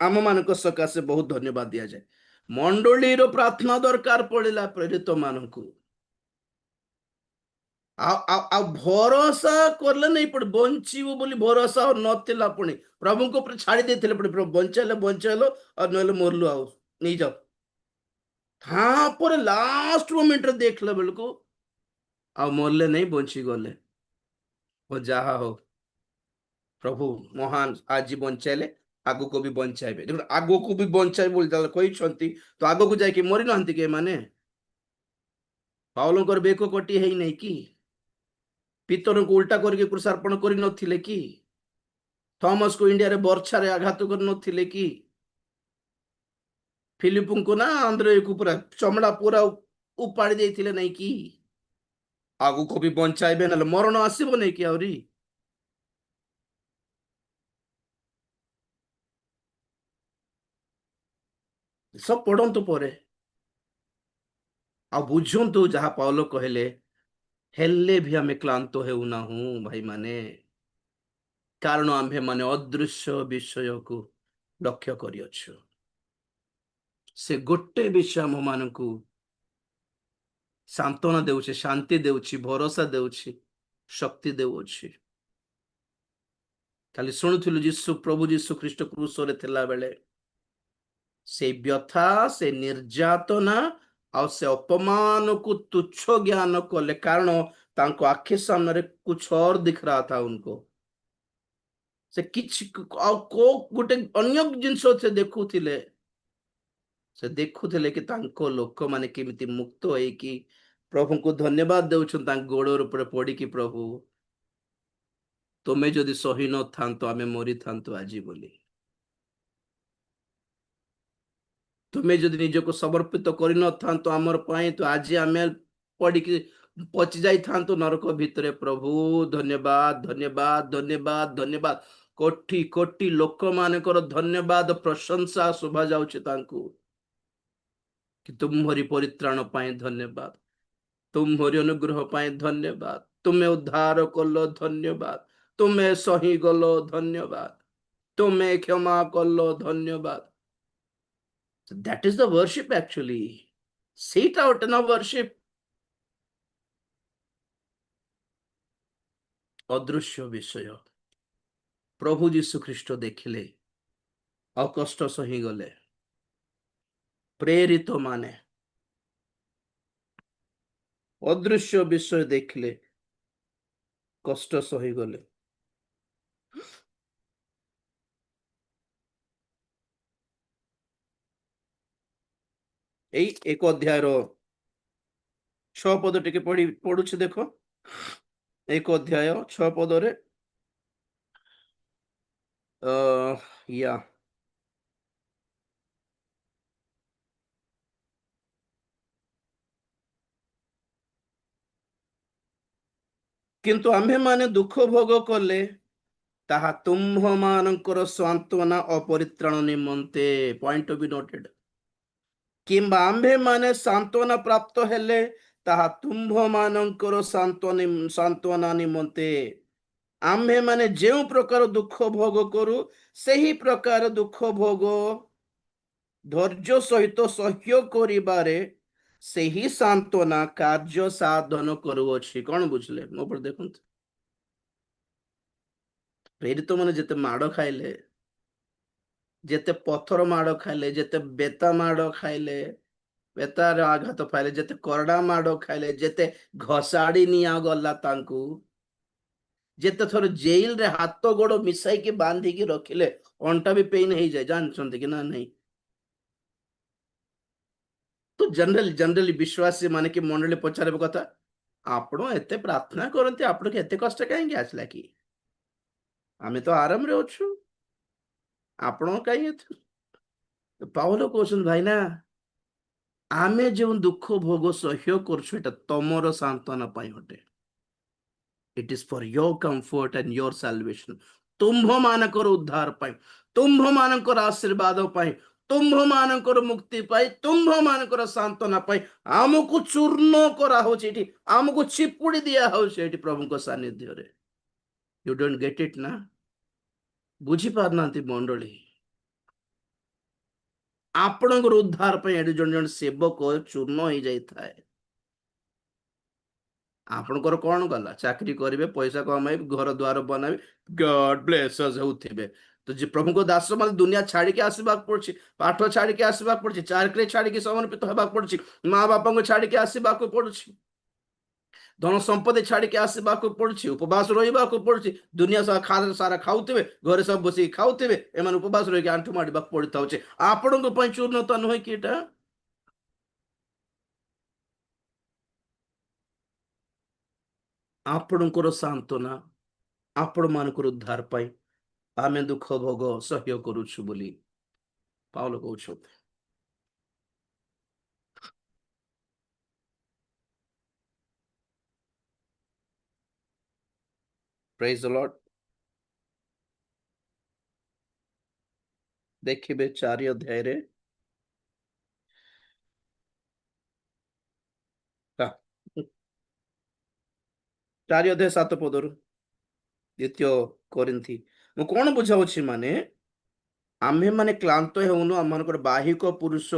ଆମମାନଙ୍କ ସକାଶେ ବହୁତ ଧନ୍ୟବାଦ ଦିଆଯାଏ। ମଣ୍ଡଳୀର ପ୍ରାର୍ଥନା ଦରକାର ପଡିଲା ପ୍ରେରିତ ମାନଙ୍କୁ। ଆଉ ଭରସା କଲେ ନାଇଁ ପଡେ, ବଞ୍ଚିବୁ ବୋଲି ଭରସା ଆଉ ନଥିଲା। ପୁଣି ପ୍ରଭୁଙ୍କ ଉପରେ ଛାଡି ଦେଇଥିଲେ, ପୁଣି ପ୍ରଭୁ ବଞ୍ଚାଇଲେ ବଞ୍ଚାଇଲ, ଆଉ ନହେଲେ ମରଲୁ, ଆଉ ନେଇଯାଅ। ତାପରେ ଲାଷ୍ଟ ମୋମେଣ୍ଟରେ ଦେଖିଲା ବେଳକୁ ଆଉ ମରଲେ ନାଇଁ, ବଞ୍ଚିଗଲେ। ଓ ଯାହା ହଉ, ପ୍ରଭୁ ମହାନ, ଆଜି ବଞ୍ଚାଇଲେ, ଆଗକୁ ବି ବଞ୍ଚାଇବେ। ଦେଖୁନ, ଆଗକୁ ବି ବଞ୍ଚାଇବେ ବୋଲି କହିଛନ୍ତି, ତ ଆଗକୁ ଯାଇକି ମରି ନାହାନ୍ତି କି ଏମାନେ? ପାଉଲଙ୍କର ବେକ କଟି ହେଇନାହିଁ କି? ପିତରଙ୍କୁ ଉଲ୍ଟା କରିକି କୃଷାର୍ପଣ କରିନଥିଲେ କି? ଥମସକୁ ଇଣ୍ଡିଆରେ ବର୍ଛାରେ ଆଘାତ କରିନଥିଲେ କି? ଫିଲିପଙ୍କୁ ନା ଆନ୍ଦ୍ରେୟକୁ ପୁରା ଚମଡା ପୁରା ଉପାଡ଼ି ଦେଇଥିଲେ ନାଇଁ କି? ଆଗକୁ ବି ବଞ୍ଚାଇବେ, ନହେଲେ ମରଣ ଆସିବ ନାଇଁ କି ଆହୁରି? ସବୁ ପଢନ୍ତୁ ପରେ, ଆଉ ବୁଝନ୍ତୁ ଯାହା ପାଉଲ କହିଲେ। ହେଲେ ବି ଆମେ କ୍ଳାନ୍ତ ହେଉନାହୁଁ ଭାଇମାନେ, କାରଣ ଆମ୍ଭେ ମାନେ ଅଦୃଶ୍ୟ ବିଷୟକୁ ଲକ୍ଷ୍ୟ କରିଅଛୁ। ସେ ଗୋଟେ ବିଷୟ ଆମ ମାନଙ୍କୁ ସାନ୍ତ୍ୱନା ଦେଉଛି, ଶାନ୍ତି ଦେଉଛି, ଭରସା ଦେଉଛି, ଶକ୍ତି ଦେଉଅଛି। କାଲି ଶୁଣୁଥିଲୁ, ପ୍ରଭୁ ଯୀଶୁ ଖ୍ରୀଷ୍ଟ କ୍ରୁଶରେ ଥିଲା ବେଳେ ସେଇ ବ୍ୟଥା, ସେ ନିର୍ଯାତନା ଆଉ ସେ ଅପମାନକୁ ତୁଚ୍ଛ ଜ୍ଞାନ କଲେ, କାରଣ ତାଙ୍କ ଆଖି ସାମ୍ନାରେ କୁछ और दिख रहा था उनको। ସେ କିଛି ଆଉ କୋଉ ଗୋଟେ ଅନ୍ୟ ଜିନିଷ ସେ ଦେଖୁଥିଲେ। ସେ ଦେଖୁଥିଲେ କି ତାଙ୍କ ଲୋକମାନେ କେମିତି ମୁକ୍ତ ହେଇକି ପ୍ରଭୁଙ୍କୁ ଧନ୍ୟବାଦ ଦେଉଛନ୍ତି, ତାଙ୍କ ଗୋଡ ଉପରେ ପଡିକି, ପ୍ରଭୁ ତୁମେ ଯଦି ସହି ନଥାନ୍ତ ଆମେ ମରିଥାନ୍ତୁ ଆଜି ବୋଲି। ତୁମେ ଯଦି ନିଜକୁ ସମର୍ପିତ କରିନଥାନ୍ତ ଆମର ପାଇଁ, ତ ଆଜି ଆମେ ପଡିକି ପଚି ଯାଇଥାନ୍ତୁ ନରକ ଭିତରେ। ପ୍ରଭୁ ଧନ୍ୟବାଦ, ଧନ୍ୟବାଦ, ଧନ୍ୟବାଦ, ଧନ୍ୟବାଦ। କୋଟି କୋଟି ଲୋକମାନଙ୍କର ଧନ୍ୟବାଦ, ପ୍ରଶଂସା ଶୁଭା ଯାଉଛି ତାଙ୍କୁ, କି ତୁମରି ପରିତ୍ରାଣ ପାଇଁ ଧନ୍ୟବାଦ, ତୁମରି ଅନୁଗ୍ରହ ପାଇଁ ଧନ୍ୟବାଦ, ତୁମେ ଉଦ୍ଧାର କଲ, ଧନ୍ୟବାଦ, ତୁମେ ସହିଗଲ, ଧନ୍ୟବାଦ, ତୁମେ କ୍ଷମା କଲ, ଧନ୍ୟବାଦ। So that is the worship actually. Sit out in a worship. ଅଦୃଶ୍ୟ ବିଷୟ ପ୍ରଭୁ ଯୀଶୁ ଖ୍ରୀଷ୍ଟ ଦେଖିଲେ ଆଉ କଷ୍ଟ ସହିଗଲେ। ପ୍ରେରିତ ମାନେ ଅଦୃଶ୍ୟ ବିଷୟ ଦେଖିଲେ, କଷ୍ଟ ସହିଗଲେ। ଏଇ 1 ଅଧ୍ୟାୟର 6 ପଦ ଟିକେ ପଢୁଛି ଦେଖ। 1 ଅଧ୍ୟାୟ 6 ପଦରେ ୟା କିନ୍ତୁ ଆମ୍ଭେମାନେ ଦୁଃଖ ଭୋଗ କଲେ ତାହା ତୁମ୍ଭମାନଙ୍କର ସାନ୍ତ୍ୱନା ଓ ପରିତ୍ରାଣ ନିମନ୍ତେ। Point two be noted. କିମ୍ବା ଆମ୍ଭେମାନେ ସାନ୍ତ୍ୱନା ପ୍ରାପ୍ତ ହେଲେ ତାହା ତୁମ୍ଭମାନଙ୍କର ସାନ୍ତ୍ୱନା ନିମନ୍ତେ। ଆମ୍ଭେମାନେ ଯେଉଁ ପ୍ରକାର ଦୁଃଖ ଭୋଗ କରୁ ସେହି ପ୍ରକାର ଦୁଃଖ ଭୋଗ ଧୈର୍ଯ୍ୟ ସହିତ ସହ୍ୟ କରିବାରେ ସେହି ସାନ୍ତ୍ୱନା କାର୍ଯ୍ୟ ସାଧନ କରୁଅଛି। କଣ ବୁଝିଲେ? ମୋ ଉପରେ ଦେଖନ୍ତୁ। ପ୍ରେରିତ ମାନେ ଯେତେ ମାଡ଼ ଖାଇଲେ, ଯେତେ ପଥର ମାଡ଼ ଖାଇଲେ, ଯେତେ ବେତା ମାଡ଼ ଖାଇଲେ, ବେତାର ଆଘାତ ପାଇଲେ, ଯେତେ କରଡ଼ା ମାଡ଼ ଖାଇଲେ, ଯେତେ ଘଷାଡ଼ି ନିଆଗଲା ତାଙ୍କୁ, ଯେତେ ଥର ଜେଲରେ ହାତ ଗୋଡ଼ ମିଶାଇକି ବାନ୍ଧିକି ରଖିଲେ, ଅଣ୍ଟା ବି ପେନ୍ ହେଇଯାଏ, ଜାଣିଛନ୍ତି କି ନା ନାହିଁ? ତ ଜେନେରାଲି ବିଶ୍ୱାସୀ ମାନେ କି ମଣ୍ଡଳୀ ପଚାରିବା କଥା, ଆପଣ ଏତେ ପ୍ରାର୍ଥନା କରନ୍ତି, ଆପଣଙ୍କୁ ଏତେ କଷ୍ଟ କାହିଁକି ଆସିଲା କି? ଆମେ ତ ଆରାମରେ ଅଛୁ, ଆପଣ କାହିଁ ଏତେ? ପାଉଲ କହୁଛନ୍ତି, ଭାଇନା ଆମେ ଯେଉଁ ଦୁଃଖ ଭୋଗ ସହ୍ୟ କରୁଛୁ ଏଟା ତମର ସାନ୍ତ୍ୱନା ପାଇଁ ଅଟେ। It is for your comfort and your salvation. ତୁମ୍ଭ ମାନଙ୍କର ଉଦ୍ଧାର ପାଇଁ, ତୁମ୍ଭ ମାନଙ୍କର ଆଶୀର୍ବାଦ ପାଇଁ, ତୁମ୍ଭ ମାନଙ୍କର ମୁକ୍ତି ପାଇଁ, ତୁମ୍ଭ ମାନଙ୍କର ସାନ୍ତ୍ୱନା ପାଇଁ ଆମକୁ ଚୂର୍ଣ୍ଣ କରାହଉଛି ଏଠି, ଆମକୁ ଚିପୁଡ଼ି ଦିଆହଉଛି ଏଠି ପ୍ରଭୁଙ୍କ ସାନ୍ନିଧ୍ୟରେ। ୟୁ ଡୋଣ୍ଟ ଗେଟ୍ ଇଟ୍ ନା? ବୁଝିପାରୁନାହାନ୍ତି ମଣ୍ଡଳୀ। ଆପଣଙ୍କର ଉଦ୍ଧାର ପାଇଁ ଏଠି ଜଣେ ଜଣେ ସେବକ ଚୂର୍ଣ୍ଣ ହେଇଯାଇଥାଏ। ଆପଣଙ୍କର କଣ ଗଲା? ଚାକିରି କରିବେ, ପଇସା କମାଇବେ, ଘର ଦ୍ୱାର ବନାଇବେ, ଗଡ ବ୍ଲେସ ଅସ୍ ହେଉଥିବେ। ତ ଯେ ପ୍ରଭୁଙ୍କ ଦାସ ମାନେ ଦୁନିଆ ଛାଡିକି ଆସିବାକୁ ପଡୁଛି, ପାଠ ଛାଡିକି ଆସିବାକୁ ପଡୁଛି, ଚାକିରି ଛାଡିକି ସମର୍ପିତ ହେବାକୁ ପଡୁଛି, ମା ବାପାଙ୍କୁ ଛାଡିକି ଆସିବାକୁ ପଡୁଛି, ଧନ ସମ୍ପତ୍ତି ଛାଡିକି ଆସିବାକୁ ପଡୁଛି, ଉପବାସ ରହିବାକୁ ପଡୁଛି। ଦୁନିଆ ସାରା ଖାଉଥିବେ, ଘରେ ସବୁ ବସିକି ଖାଉଥିବେ, ଏମାନେ ଉପବାସ ରହିକି ଆଣ୍ଠୁ ମାଡ଼ିବାକୁ ପଡିଥାଉଛି। ଆପଣଙ୍କ ପାଇଁ ଚୂର୍ଣ୍ଣତା ନୁହେଁ କି ଏଟା? ଆପଣଙ୍କର ସାନ୍ତ୍ୱନା, ଆପଣ ମାନଙ୍କର ଉଦ୍ଧାର ପାଇଁ ଆମେ ଦୁଃଖ ଭୋଗ ସହ୍ୟ କରୁଛୁ ବୋଲି ପାଉଲ କହୁଛନ୍ତି। ପ୍ରେଜ ଦ ଲର୍ଡ। ଦେଖିବେ 4 ଅଧ୍ୟାୟରେ, ହଁ, 4 ଅଧ୍ୟାୟ 7 ପଦରୁ ଦ୍ୱିତୀୟ କରିନ୍ଥୀ। ମୁଁ କଣ ବୁଝାଉଛି ମାନେ, ଆମ୍ଭେ ମାନେ କ୍ଳାନ୍ତ ହେଉନୁ, ଆମମାନଙ୍କର ବାହିକ ପୁରୁଷ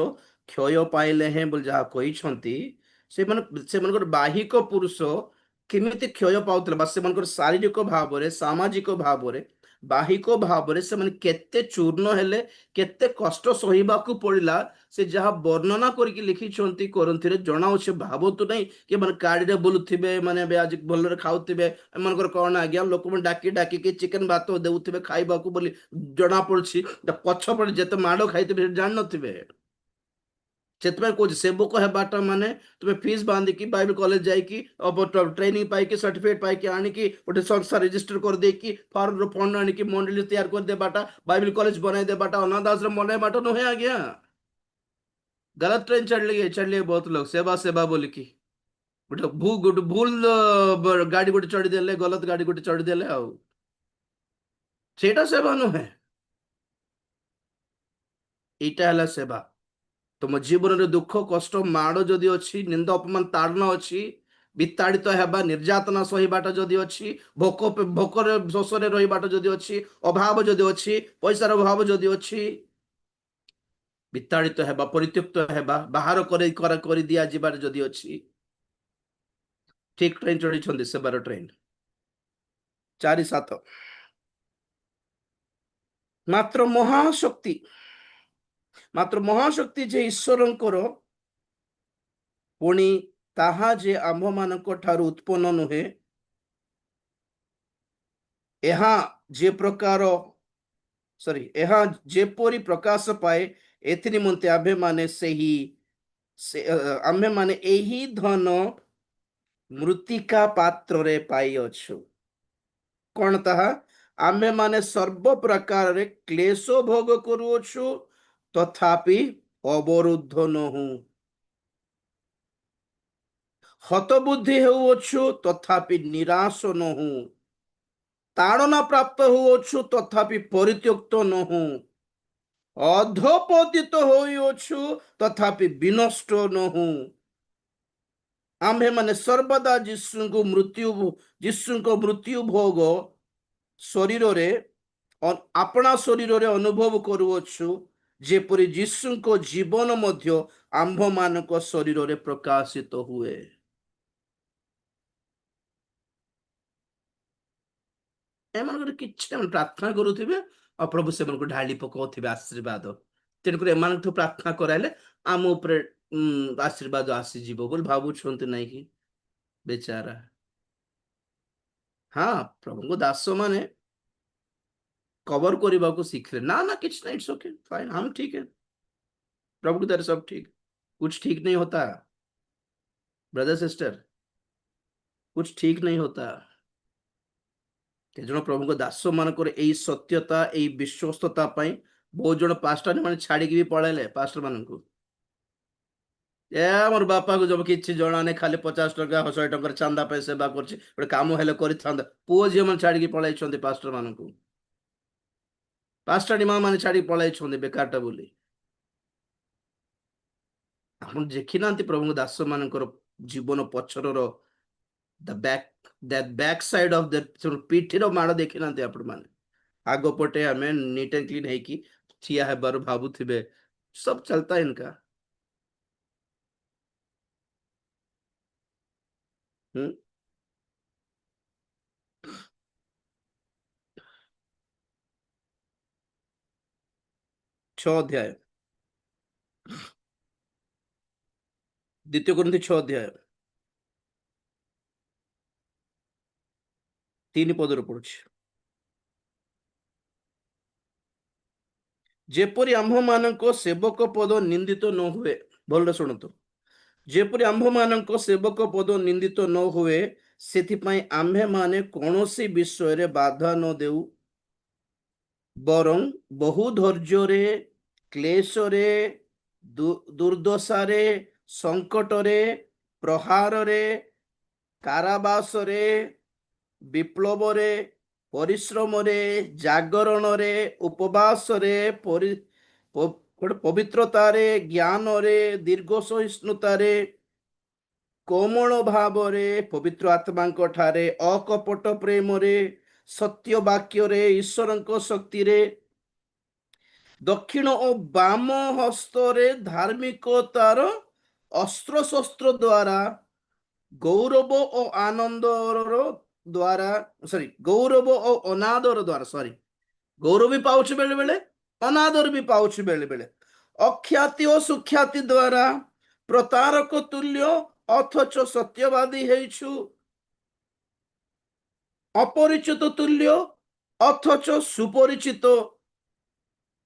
କ୍ଷୟ ପାଇଲେ ହେଁ ବୋଲି ଯାହା କହିଛନ୍ତି, ସେମାନଙ୍କର ବାହିକ ପୁରୁଷ କେମିତି କ୍ଷୟ ପାଉଥିଲେ, ବା ସେମାନଙ୍କର ଶାରୀରିକ ଭାବରେ, ସାମାଜିକ ଭାବରେ, ବାହିକ ଭାବରେ ସେମାନେ କେତେ ଚୂର୍ଣ୍ଣ ହେଲେ, କେତେ କଷ୍ଟ ସହିବାକୁ ପଡିଲା, ସେ ଯାହା ବର୍ଣ୍ଣନା କରିକି ଲେଖିଛନ୍ତି କରନ୍ଥିରେ ଜଣାଉଛି। ଭାବନ୍ତୁ ନାହିଁ କି ମାନେ ଗାଡ଼ିରେ ବୁଲୁଥିବେ, ମାନେ ଏବେ ଆଜି ଭଲରେ ଖାଉଥିବେ, ଏମାନଙ୍କର କଣ ଆଜ୍ଞା, ଲୋକମାନେ ଡାକି ଡାକିକି ଚିକେନ ଭାତ ଦେଉଥିବେ ଖାଇବାକୁ ବୋଲି ଜଣା ପଡୁଛି। ପଛପଟେ ଯେତେ ମାଡ଼ ଖାଇଥିବେ ସେଠି ଜାଣିନଥିବେ। ସେଥିପାଇଁ କହୁଛି ସେବକ ହେବାଟା ମାନେ ତୁମେ ଫିସ୍ ବାନ୍ଧିକି ବାଇବେଲ କଲେଜ ଯାଇକି ଟ୍ରେନିଂ ପାଇକି ସାର୍ଟିଫିକେଟ ପାଇକି ଆଣିକି ଗୋଟେ ସଂସ୍ଥା ରେଜିଷ୍ଟର କରିଦେଇକି ଫାର୍ମର ଫଣ୍ଡ ଆଣିକି ମଣ୍ଡଳୀ ତିଆରି କରିଦେବାଟା, ବାଇବେଲ କଲେଜ ବନାଇ ଦେବାଟା, ଅନାଥ ଆଶ୍ରମ ବନାଇବାଟା ନୁହେଁ ଆଜ୍ଞା। गलत ट्रेन चढ़ लिए बहुत लोग सेवा सेवा बोल की ଗୋଟେ ଭୁଲ ଗାଡି ଗୋଟେ ଚଢିଦେଲେ, ଗଲତ ଗାଡି ଗୋଟେ ଚଢିଦେଲେ, ଆଉ ସେଇଟା ସେବା ନୁହେଁ। ଏଇଟା ହେଲା ସେବା। ତୁମ ଜୀବନରେ ଦୁଃଖ କଷ୍ଟ ମାଡ଼ ଯଦି ଅଛି, ନିନ୍ଦା ଅପମାନ ତାଡ଼ନ ଅଛି, ବିତାଡ଼ିତ ହେବା ନିର୍ଯାତନା ସହିବାଟା ଯଦି ଅଛି, ଭୋକରେ ଶୋଷରେ ରହିବାଟା ଯଦି ଅଛି, ଅଭାବ ଯଦି ଅଛି, ପଇସାର ଅଭାବ ଯଦି ଅଛି, ବିତାଡ଼ିତ ହେବା, ପରିତ୍ୟକ୍ତ ହେବା, ବାହାର କରି ଦିଆଯିବାର ଯଦି ଅଛି, ଠିକ ଟ୍ରେନ ଚଢିଛନ୍ତି, ସେବାର ଟ୍ରେନ। 4:7 ମାତ୍ର ମହାଶକ୍ତି, ଯେ ଈଶ୍ୱରଙ୍କର, ପୁଣି ତାହା ଯେ ଆମ୍ଭମାନଙ୍କ ଠାରୁ ଉତ୍ପନ୍ନ ନୁହେଁ, ଏହା ଯେପରି ପ୍ରକାଶ ପାଏ, ଏଥି ନିମନ୍ତେ ଆମ୍ଭେମାନେ ଏହି ଧନ ମୃତ୍ତିକା ପାତ୍ରରେ ପାଇଅଛୁ। କଣ ତାହା? ଆମ୍ଭେମାନେ ସର୍ବ ପ୍ରକାରରେ କ୍ଲେଶ ଭୋଗ କରୁଅଛୁ, ତଥାପି ଅବରୁଦ୍ଧ ନୋହୁଁ। ହତବୁଦ୍ଧି ହେଉଅଛୁ ତଥାପି ନିରାଶ ନୋହୁଁ, ତାଡ଼ନା ପ୍ରାପ୍ତ ହେଉଅଛୁ ତଥାପି ପରିତ୍ୟକ୍ତ ନୋହୁଁ, ଅଧପତିତ ହୋଇଅଛୁ ତଥାପି ବିନଷ୍ଟ ନୋହୁଁ। ଆମ୍ଭେମାନେ ସର୍ବଦା ଯୀଶୁଙ୍କ ମୃତ୍ୟୁ ଭୋଗ ଶରୀରରେ ଆପଣା ଶରୀରରେ ଅନୁଭବ କରୁଅଛୁ, ଯେପରି ଯୀଶୁଙ୍କ ଜୀବନ ମଧ୍ୟ ଆମ୍ଭମାନଙ୍କ ଶରୀରରେ ପ୍ରକାଶିତ ହୁଏ। ଏମାନଙ୍କର କିଛି ସେମାନେ ପ୍ରାର୍ଥନା କରୁଥିବେ ଆଉ ପ୍ରଭୁ ସେମାନଙ୍କୁ ଢାଳି ପକାଉଥିବେ ଆଶୀର୍ବାଦ। ତେଣୁକରି ଏମାନଙ୍କଠୁ ପ୍ରାର୍ଥନା କରାଇଲେ ଆମ ଉପରେ ଆଶୀର୍ବାଦ ଆସିଯିବ ବୋଲି ଭାବୁଛନ୍ତି ନାଇଁ କି? ବେଚାରା। ହଁ, ପ୍ରଭୁଙ୍କ ଦାସ ମାନେ कवर କରିବାକୁ ଶିଖିଲେ। ନା ନା କିଛି नहीं, इट्स ओके, फाइन, हम ठीक है, प्रभु की तरफ सब ठीक, कुछ ठीक नहीं होता ब्रदर सिस्टर, कुछ ठीक नहीं होता। କେତେଜଣ ପ୍ରଭୁଙ୍କ ଦାସ ମାନଙ୍କର ଏଇ ସତ୍ୟତା, ଏଇ ବିଶ୍ୱସ୍ତତା ପାଇଁ ବହୁତ ଜଣ ପାଷ୍ଟର ମାନେ ଛାଡିକି ବି ପଳେଇଲେ ପାଷ୍ଟର ମାନଙ୍କୁ। ମୋର ବାପାକୁ ଜମା କିଛି ଜଣା ନାହିଁ, ଖାଲି 50 ଟଙ୍କା 100 ଟଙ୍କାର ଚାନ୍ଦା ପାଇଁ ସେବା କରୁଛି, ଗୋଟେ କାମ ହେଲେ କରିଥାନ୍ତା। ପୁଅ ଝିଅ ମାନେ ଛାଡିକି ପଳାଇଛନ୍ତି ପାଷ୍ଟର ମାନଙ୍କୁ, ପାଷ୍ଟର ମା ମାନେ ଛାଡିକି ପଳାଇଛନ୍ତି ବେକାରଟା ବୋଲି। ଆପଣ ଦେଖିନାହାନ୍ତି ପ୍ରଭୁଙ୍କ ଦାସ ମାନଙ୍କର ଜୀବନ ପଛରର ବ୍ୟାକ୍ ସାଇଡ୍ ଅଫ୍ ଦ ପିଠିର ମାଡ଼ ଦେଖିନାହାନ୍ତି ଆପଣ ମାନେ? आगो पटे हमें नीट एंड क्लीन है कि ठिया है बार भाबुथिबे, सब चलता है इनका। हम्म। 6 अध्याय, द्वितीय कुरिन्थी 6 अध्याय 3 पदर पड़ुछि। जेपरि आम्भ मानक सेवक पद निंदित न हुए, भलरे शुणतु, जेपरि आम्भ मानक सेवक पद निंदित न हुए, सेथिपाई आम्भे माने कौनसी विषय रे बाधा न देउ, बरं बहु धैर्य क्लेश दुर्दशा संकट प्रहार कारावास विप्लव परिश्रम जागरण उपवास पवित्रतार ज्ञान दीर्घ सहिष्णुतार कोमल भाव पवित्र आत्मा ठारे अकपट प्रेम सत्य वाक्य ईश्वर शक्ति दक्षिण और बाम हस्तरे धार्मिकतार अस्त्र शस्त्र द्वारा गौरव और आनंद द्वारा गौरव और अनादर द्वारा गौरव भी पाउछ बेले बेले, अनादर भी पाउछ बेले बेले, अख्याति और सुख्याति द्वारा प्रतारक तुल्य अथच सत्यवादी हेछु, अपरिचित तुल्य अथच सुपरिचित,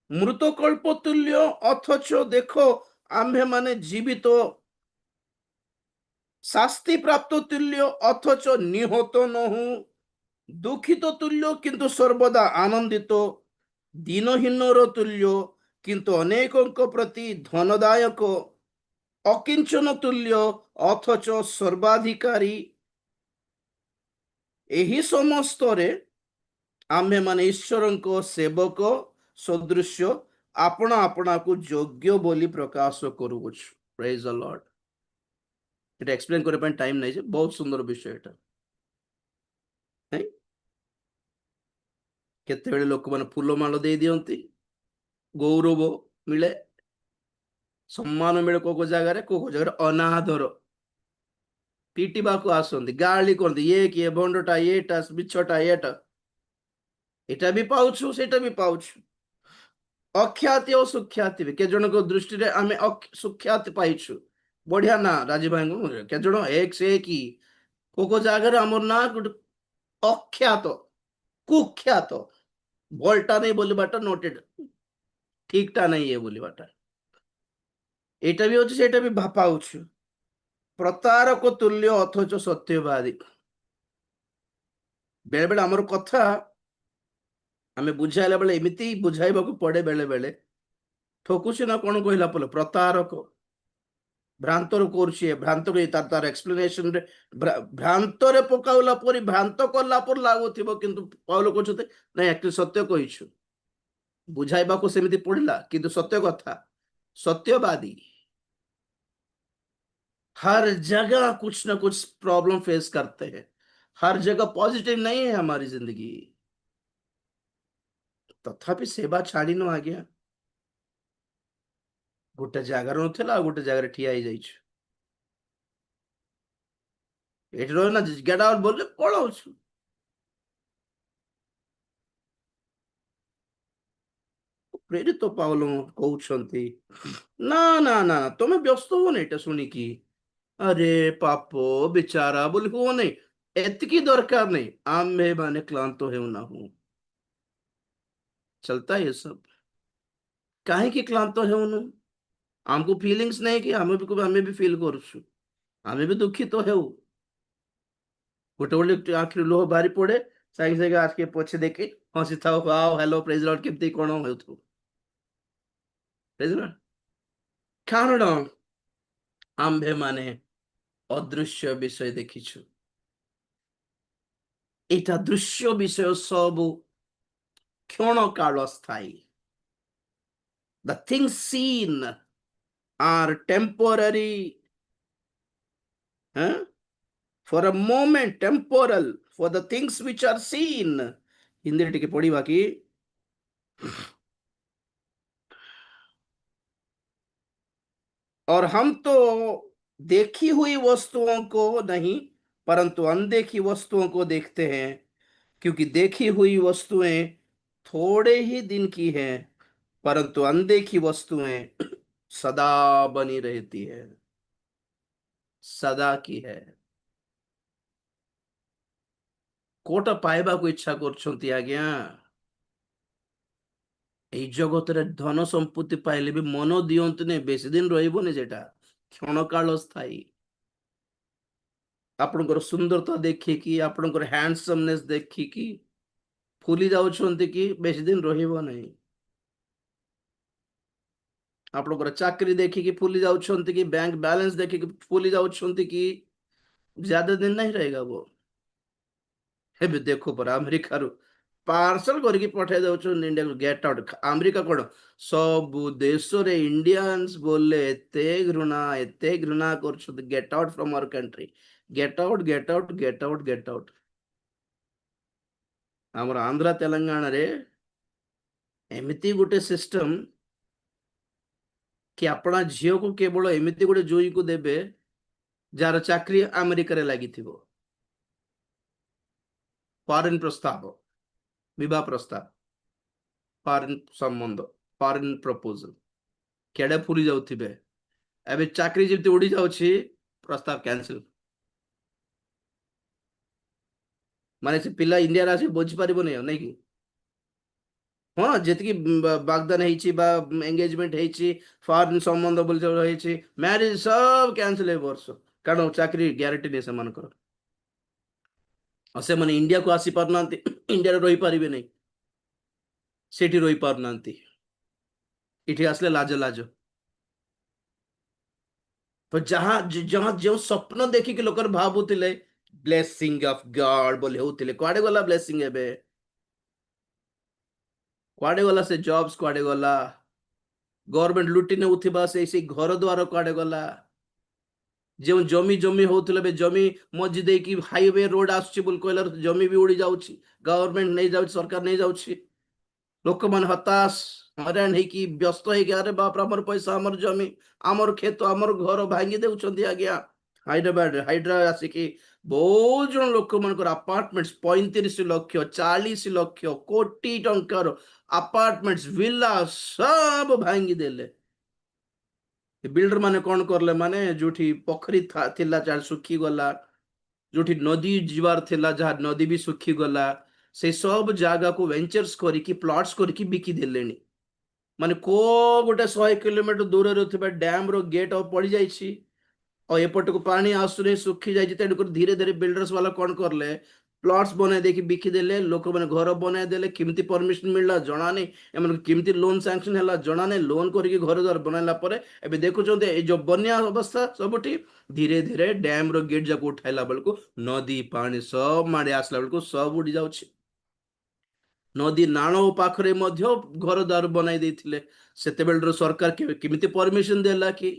मृतकल्प तुल्य अथच देखो आम्भे माने जीवित, शास्ति प्राप्त तुल्य अथच निहत नहु, दुखित तुल्य किंतु सर्वदा आनंदित, दीनहीनर तुल्य किंतु अनेकों प्रति धनदायक, अकिंचन तुल्य अथच सर्वाधिकारी, एही समस्तरे आम्भे माने ईश्वर को सेवक सदृश अपना अपना को योग्य बोली प्रकाश करूछु। Praise the Lord. এটা এক্সপ্লেন করে পাই টাইম নাই, যে বহুত সুন্দর বিষয় এটা। ନାଇଁ, କେତେବେଳେ ଲୋକମାନେ ଫୁଲମାଳ ଦେଇ ଦିଅନ୍ତି, ଗୌରବ ମିଳେ, ସମ୍ମାନ ମିଳେ, କୋଉ ଜାଗାରେ ଅନାଦର, ପିଟିବାକୁ ଆସନ୍ତି, ଗାଳି କରନ୍ତି, ଇଏ କିଏ ଭଣ୍ଡଟା, ଇଏଟା ମିଛଟା, ଏଟା ବି ପାଉଛୁ ସେଇଟା ବି ପାଉଛୁ। ଅଖ୍ୟାତି ଓ ସୁଖ୍ୟାତି ବି କେତେ ଜଣଙ୍କ ଦୃଷ୍ଟିରେ ଆମେ ସୁଖ୍ୟାତି ପାଇଛୁ, ବଢିଆ ନା ରାଜୀବ ଭାଇଙ୍କୁ, କେତେ ଜଣ ଏକ ସେ କି କୋଉ ଜାଗାରେ ଆମର ନା ଗୋଟେ ଅଖ୍ୟାତ କୁଖ୍ୟାତ, ଭଲଟା ନେଇ ବୋଲିବାଟା ନୋଟେଡ, ଠିକଟା ନାହିଁ ଇଏ ବୋଲିବାଟା, ଏଇଟା ବି ଅଛି ସେଇଟା ବି ପାଉଛୁ। ପ୍ରତାରକ ତୁଲ୍ୟ ଅଥଚ ସତ୍ୟବାଦୀ, ବେଳେ ବେଳେ ଆମର କଥା ଆମେ ବୁଝାଇଲା ବେଳେ ଏମିତି ବୁଝାଇବାକୁ ପଡେ, ବେଳେ ବେଳେ ଠକୁଛି ନା କଣ କହିଲା ପଲେ, ପ୍ରତାରକ ଭ୍ରାନ୍ତର କରୁଛି ଭ୍ରାନ୍ତ ତାର ଏକ୍ସପ୍ଲେନେସନ ରେ ଭ୍ରାନ୍ତରେ ପକାଉଲା ପରି ଭ୍ରାନ୍ତ କଲା ପରି ଲାଗୁଥିବ, କିନ୍ତୁ ପାଉଲ କହୁଛନ୍ତି ନାଇଁ ଆକ୍ଚୁଆଲି ସତ୍ୟ କହିଛୁ। ବୁଝାଇବାକୁ ସେମିତି ପଡିଲା, କିନ୍ତୁ ସତ୍ୟ କଥା, सत्यवादी। हर जगह कुछ ना कुछ प्रॉब्लम फेस करते हैं, हर जगह पॉजिटिव नहीं है हमारी जिंदगी, तथापि सेवा छाड़िनो आज्ञा गोटे जगार ना गोटे जगार ठिया ही जाइछु, एठी रह ना गेट आउट बोलले पळाउछु। प्रेरित पाउल कहउछंती ना ना ना तमे व्यस्त हो नहीं एटा सुनिकी, अरे पापो बेचारा बोली हो नहीं, एतकी दरकार नहीं, आम्भे माने क्लांत हेउ ना हूं। चलता है ये सब, काहे की क्लांत हेउनु, आमको फीलिंग्स नहीं कि हमें भी फील करूछु, हमें भी दुखित तो हेउ, गोटे गोटे आखिर लोह बारी पड़े, साइंस सागे आज के पछे देखि हसी थाओ, वाओ हेलो प्रेज लॉर्ड केमती कोन हेउथु, प्रेज लॉर्ड। कारण आम्भे माने अदृश्य विषय देखिछु, एटा दृश्य विषय सब क्षण काल स्थायी, the things seen are temporary, huh? For a moment temporal, for the things which are seen, Hindi टिके पढ़ी बाकी, और हम तो देखी हुई वस्तुओं को नहीं परंतु अनदेखी वस्तुओं को देखते हैं, क्योंकि देखी हुई वस्तुएं थोड़े ही दिन की हैं परंतु अनदेखी वस्तुएं सदा बनी रहती है, सदा की है। कोटा पाइबा को इच्छा करछंती आज्ञा, এই জগতের ধন সম্পত্তি পাইলে ବି ମନ ଦିଅନ୍ତୁନି, ବେଶୀ ଦିନ ରହିବନି, ସେଟା କ୍ଷଣକାଳ ସ୍ଥାୟୀ। ଆପଣଙ୍କର ସୁନ୍ଦରତା ଦେଖିକି, ଆପଣଙ୍କର ହ୍ୟାଣ୍ଡସମନେସ୍ ଦେଖିକି ଫୁଲି ଯାଉଛନ୍ତି କି ବେଶୀ ଦିନ ରହିବ ନାହିଁ। ଆପଣଙ୍କର ଚାକିରି ଦେଖିକି ଫୁଲି ଯାଉଛନ୍ତି କି, ବ୍ୟାଙ୍କ ବାଲାନ୍ସ ଦେଖିକି ଫୁଲି ଯାଉଛନ୍ତି କି ज्यादा दिन नहीं रहेगा वो। ଏବେ ଦେଖ ପରା ଆମେରିକାରୁ ପାର୍ସଲ କରିକି ପଠାଇ ଦଉଛନ୍ତି ଇଣ୍ଡିଆକୁ, ଗେଟ୍ ଆଉଟ୍। ଆମେରିକା କଣ ସବୁ ଦେଶରେ ଇଣ୍ଡିଆନ୍ସ ବୋଲେ ଏତେ ଘୃଣା କରୁଛନ୍ତି, get out from our country, get out get out get out get out. ଆମର ଆନ୍ଧ୍ର ତେଲେଙ୍ଗାନାରେ ଏମିତି ଗୋଟେ ସିଷ୍ଟମ କି ଆପଣ ଝିଅକୁ କେବଳ ଏମିତି ଗୋଟେ ଜୋଇଁକୁ ଦେବେ ଯାହାର ଚାକିରି ଆମେରିକାରେ ଲାଗିଥିବ। ଫରେନ୍ ପ୍ରସ୍ତାବ, विवाह प्रस्ताव, फॉरेन संबंध, फॉरेन प्रपोजल केडे फुली जाउथिबे, एबे चाकरी जेते उड़ी जाउछि, प्रस्ताव कैंसिल। माने से पिला इंडिया रासी बुझ पारिबो नै नै कि हाँ जेतिकी बागदान हेछि बा एंगेजमेंट हेछि, फॉरेन संबंध बोल हेछि, मैरिज सब कैंसिल हे वर्ष, कारण चाकरी ग्यारंटी नै समानकर। से माने इंडिया को आसी पारनांती, इंडिया रे रही पारिबे नै, सेठी रही पारनांती, इठी आसले लाज लाज। तो जहां जहां जो स्वप्न देखिक लोक भावुले ब्लेसिंग ऑफ गॉड बोले होते, कुआडे गला ब्लेसिंग, एबे कुआडे गला से जॉब्स, कुआडे गला गवर्नमेंट लुटी नेउथिबा से घर द्वार, कुआडे गला जो जमी जमी होउथिले बे जमी मझी दे कि हाईवे रोड आसछि बोल कहला जमी भी उड़ी जाउछि, गवर्नमेंट नहीं जाउछि, सरकार नहीं जाउछि, लोक मान हताश हरान हेकी व्यस्त हेकी, अरे बाप रे हमर पैसा, हमर जमी, हमर खेत, हमर घर भांगी देउछंती आज्ञा। हाइड्राबाद हाइड्रा आसिकी बहुत जन लोक मानकर अपार्टमेंट्स 35 लक्ष 40 लक्ष कोटी टंकार अपार्टमेंट्स विला सब भांगी देले। बिल्डर माने कौन करले, माने जोठी पोखरी थिला जहाँ सुखी गला, जोठी नदी जीवार थिला जहाँ नदी भी सुखी गला, से सब जगह को वेंचर्स करी की प्लॉट्स करी की बिकी देलेनी। माने को गोटे 100 किलोमीटर दूर रे डैम रो गेट और पड़ी जाइछि और एपट को पानी आसुनी सुखी जाइछि, तेणुकर धीरे धीरे बिल्डर्स वाला कौन करले ପ୍ଲଟ୍ସ ବନାଇ ଦେଇକି ବିକିଦେଲେ, ଲୋକମାନେ ଘର ବନାଇ ଦେଲେ, କେମିତି ପରମିଶନ ମିଳିଲା ଜଣା ନାହିଁ, ଏମାନଙ୍କୁ କେମିତି ଲୋନ୍ ସାଂକ୍ସନ ହେଲା ଜଣା ନାହିଁ, ଲୋନ୍ କରିକି ଘର ଦ୍ୱାର ବନାଇଲା ପରେ ଏବେ ଦେଖୁଛନ୍ତି ଏଇ ଯୋଉ ବନ୍ୟା ଅବସ୍ଥା ସବୁଠି, ଧୀରେ ଧୀରେ ଡ୍ୟାମ ର ଗେଟ୍ ଯାକୁ ଉଠାଇଲା ବେଳକୁ ନଦୀ ପାଣି ସବୁ ମାଡ଼ି ଆସିଲା ବେଳକୁ ସବୁ ଉଡ଼ି ଯାଉଛି। ନଦୀ ନାଳ ପାଖରେ ମଧ୍ୟ ଘର ଦ୍ୱାର ବନାଇ ଦେଇଥିଲେ, ସେତେବେଳର ସରକାର କେମିତି ପରମିଶନ ଦେଲା କି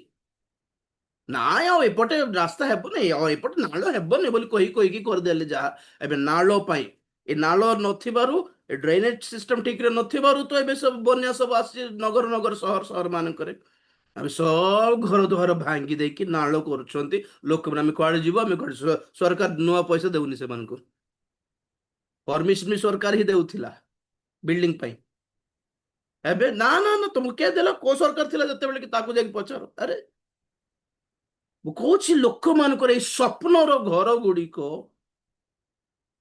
ନାଇଁ ଆଉ ଏପଟେ ରାସ୍ତା ହେବନି, ଆଉ ଏପଟେ ନାଳ ହେବନି ବୋଲି କହିକି କରିଦେଲେ ଯାହା। ଏବେ ନାଳ ପାଇଁ, ଏ ନାଳ ନଥିବାରୁ, ଏ ଡ୍ରେନେଜ ସିଷ୍ଟମ ଠିକରେ ନଥିବାରୁ ତ ଏବେ ସବୁ ବନ୍ୟା ସବୁ ଆସିଛି ନଗର ନଗର ସହର ସହର ମାନଙ୍କରେ। ଆମେ ସବୁ ଘର ଦ୍ୱାର ଭାଙ୍ଗି ଦେଇକି ନାଳ କରୁଛନ୍ତି, ଲୋକମାନେ ଆମେ କୁଆଡେ ଯିବୁ, ଆମେ କୁଆଡେ ସରକାର ନୂଆ ପଇସା ଦେଉନି ସେମାନଙ୍କୁ, ପରମିଶନ ବି ସରକାର ହିଁ ଦେଉଥିଲା ବିଲ୍ଡିଂ ପାଇଁ। ଏବେ ନା ନା ନା, ତୁମକୁ କିଏ ଦେଲା, କୋଉ ସରକାର ଥିଲା ଯେତେବେଳେ କି ତାକୁ ଯାଇକି ପଚାର। ଆରେ ମୁଁ କହୁଛି ଲୋକମାନଙ୍କର ଏଇ ସ୍ୱପ୍ନର ଘର ଗୁଡ଼ିକ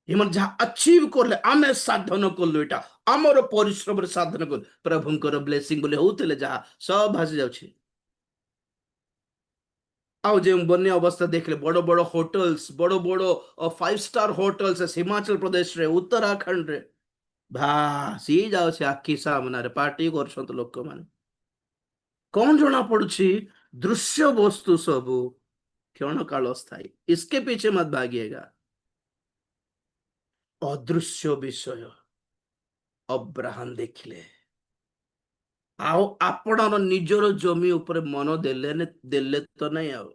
ଏମାନେ ଯାହା ଆଚିଭ କଲେ, ଆମେ ସାଧନ କଲୁ, ଏଇଟା ଆମର ପରିଶ୍ରମରେ ସାଧନ କଲୁ, ପ୍ରଭୁଙ୍କର ବ୍ଲେସିଂ ବୋଲି ହଉଥିଲେ ଯାହା ସବୁ ଭାସି ଯାଉଛି। ଆଉ ଯେଉଁ ବନ୍ୟା ଅବସ୍ଥା ଦେଖିଲେ, ବଡ ବଡ ହୋଟେଲ୍ସ, ବଡ ବଡ 5 ଷ୍ଟାର ହୋଟେଲ୍ସ ହିମାଚଳ ପ୍ରଦେଶରେ, ଉତ୍ତରାଖଣ୍ଡରେ ଭାସି ଯାଉଛି ଆଖି ସାମ୍ନାରେ, ପାର୍ଟି କରୁଛନ୍ତି ଲୋକମାନେ। କଣ ଜଣା ପଡୁଛି? ଦୃଶ୍ୟ ବସ୍ତୁ ସବୁ क्षण काल स्थायी, इसके पीछे मत भागिएगा। अदृश्य विषय अब्राहम देखिले, ଆଉ ଆପଣର ନିଜର ଜମି ଉପରେ ମନ ଦେଲେ ତ ନାହିଁ। ଆଉ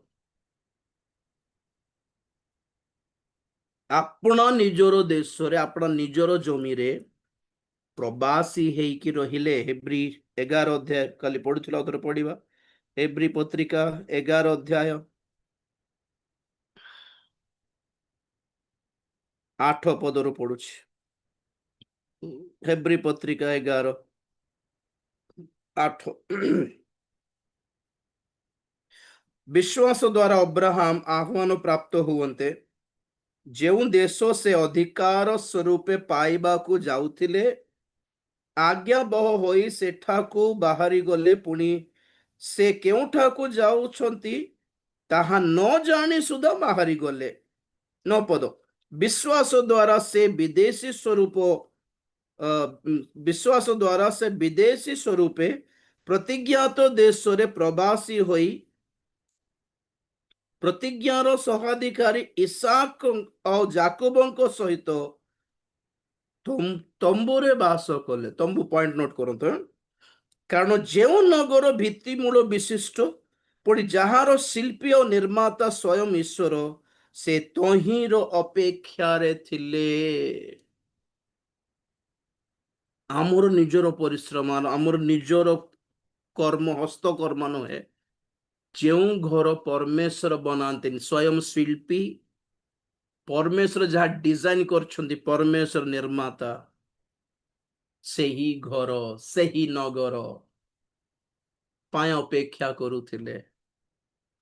ଆପଣ ନିଜର ଦେଶରେ, ଆପଣ ନିଜର ଜମିରେ ପ୍ରବାସୀ ହେଇକି ରହିଲେ। ହେବ୍ରୀ 11 ଅଧ୍ୟାୟ କାଲି ପଢୁଥିଲା, ଆଉ ଥରେ ପଢିବା। ହେବ୍ରୀ ପତ୍ରିକା 11 ଅଧ୍ୟାୟ 8 ପଦରୁ ପଢୁଛି। ହେବ୍ରୀ ପତ୍ରିକା 11:8 विश्वास द्वारा अब्राहम आह्वान प्राप्त हुवन्ते, ଯେଉଁ ଦେଶ ସେ ଅଧିକାର ସ୍ୱରୂପେ ପାଇବାକୁ ଯାଉଥିଲେ, ଆଜ୍ଞାବହ ହୋଇ ସେଠାକୁ ବାହାରି ଗଲେ, ପୁଣି ସେ କେଉଁଠାକୁ ଯାଉଛନ୍ତି ତାହା ନ ଜାଣି ସୁଦ୍ଧା ବାହାରି ଗଲେ। 9 ପଦ, ବିଶ୍ୱାସ ଦ୍ୱାରା ସେ ବିଦେଶୀ ସ୍ୱରୂପେ ପ୍ରତିଜ୍ଞାତ ଦେଶରେ ପ୍ରବାସୀ ହୋଇ ପ୍ରତିଜ୍ଞାର ସହାଧିକାରୀ ଇସାକ ଆଉ ଜାକବଙ୍କ ସହିତ ତମ୍ବୁରେ ବାସ କଲେ। ତମ୍ବୁ ପଏଣ୍ଟ ନୋଟ କରନ୍ତୁ, କାରଣ ଯେଉଁ ନଗର ଭିତ୍ତିମୂଳ ବିଶିଷ୍ଟ, ପୁଣି ଯାହାର ଶିଳ୍ପୀ ଓ ନିର୍ମାତା ସ୍ୱୟଂ ଈଶ୍ୱର, ସେ ତହିଁର ଅପେକ୍ଷାରେ ଥିଲେ। ଆମର ନିଜର ପରିଶ୍ରମ, ଆମର ନିଜର କର୍ମ, ହସ୍ତକର୍ମ ନୁହେଁ। ଯେଉଁ ଘର ପରମେଶ୍ୱର ବନାନ୍ତିନି, ସ୍ୱୟଂ ଶିଳ୍ପୀ ପରମେଶ୍ୱର ଯାହା ଡିଜାଇନ କରିଛନ୍ତି, ପରମେଶ୍ୱର ନିର୍ମାତା, ସେହି ଘର, ସେହି ନଗର ପାଇଁ ଅପେକ୍ଷା କରୁଥିଲେ।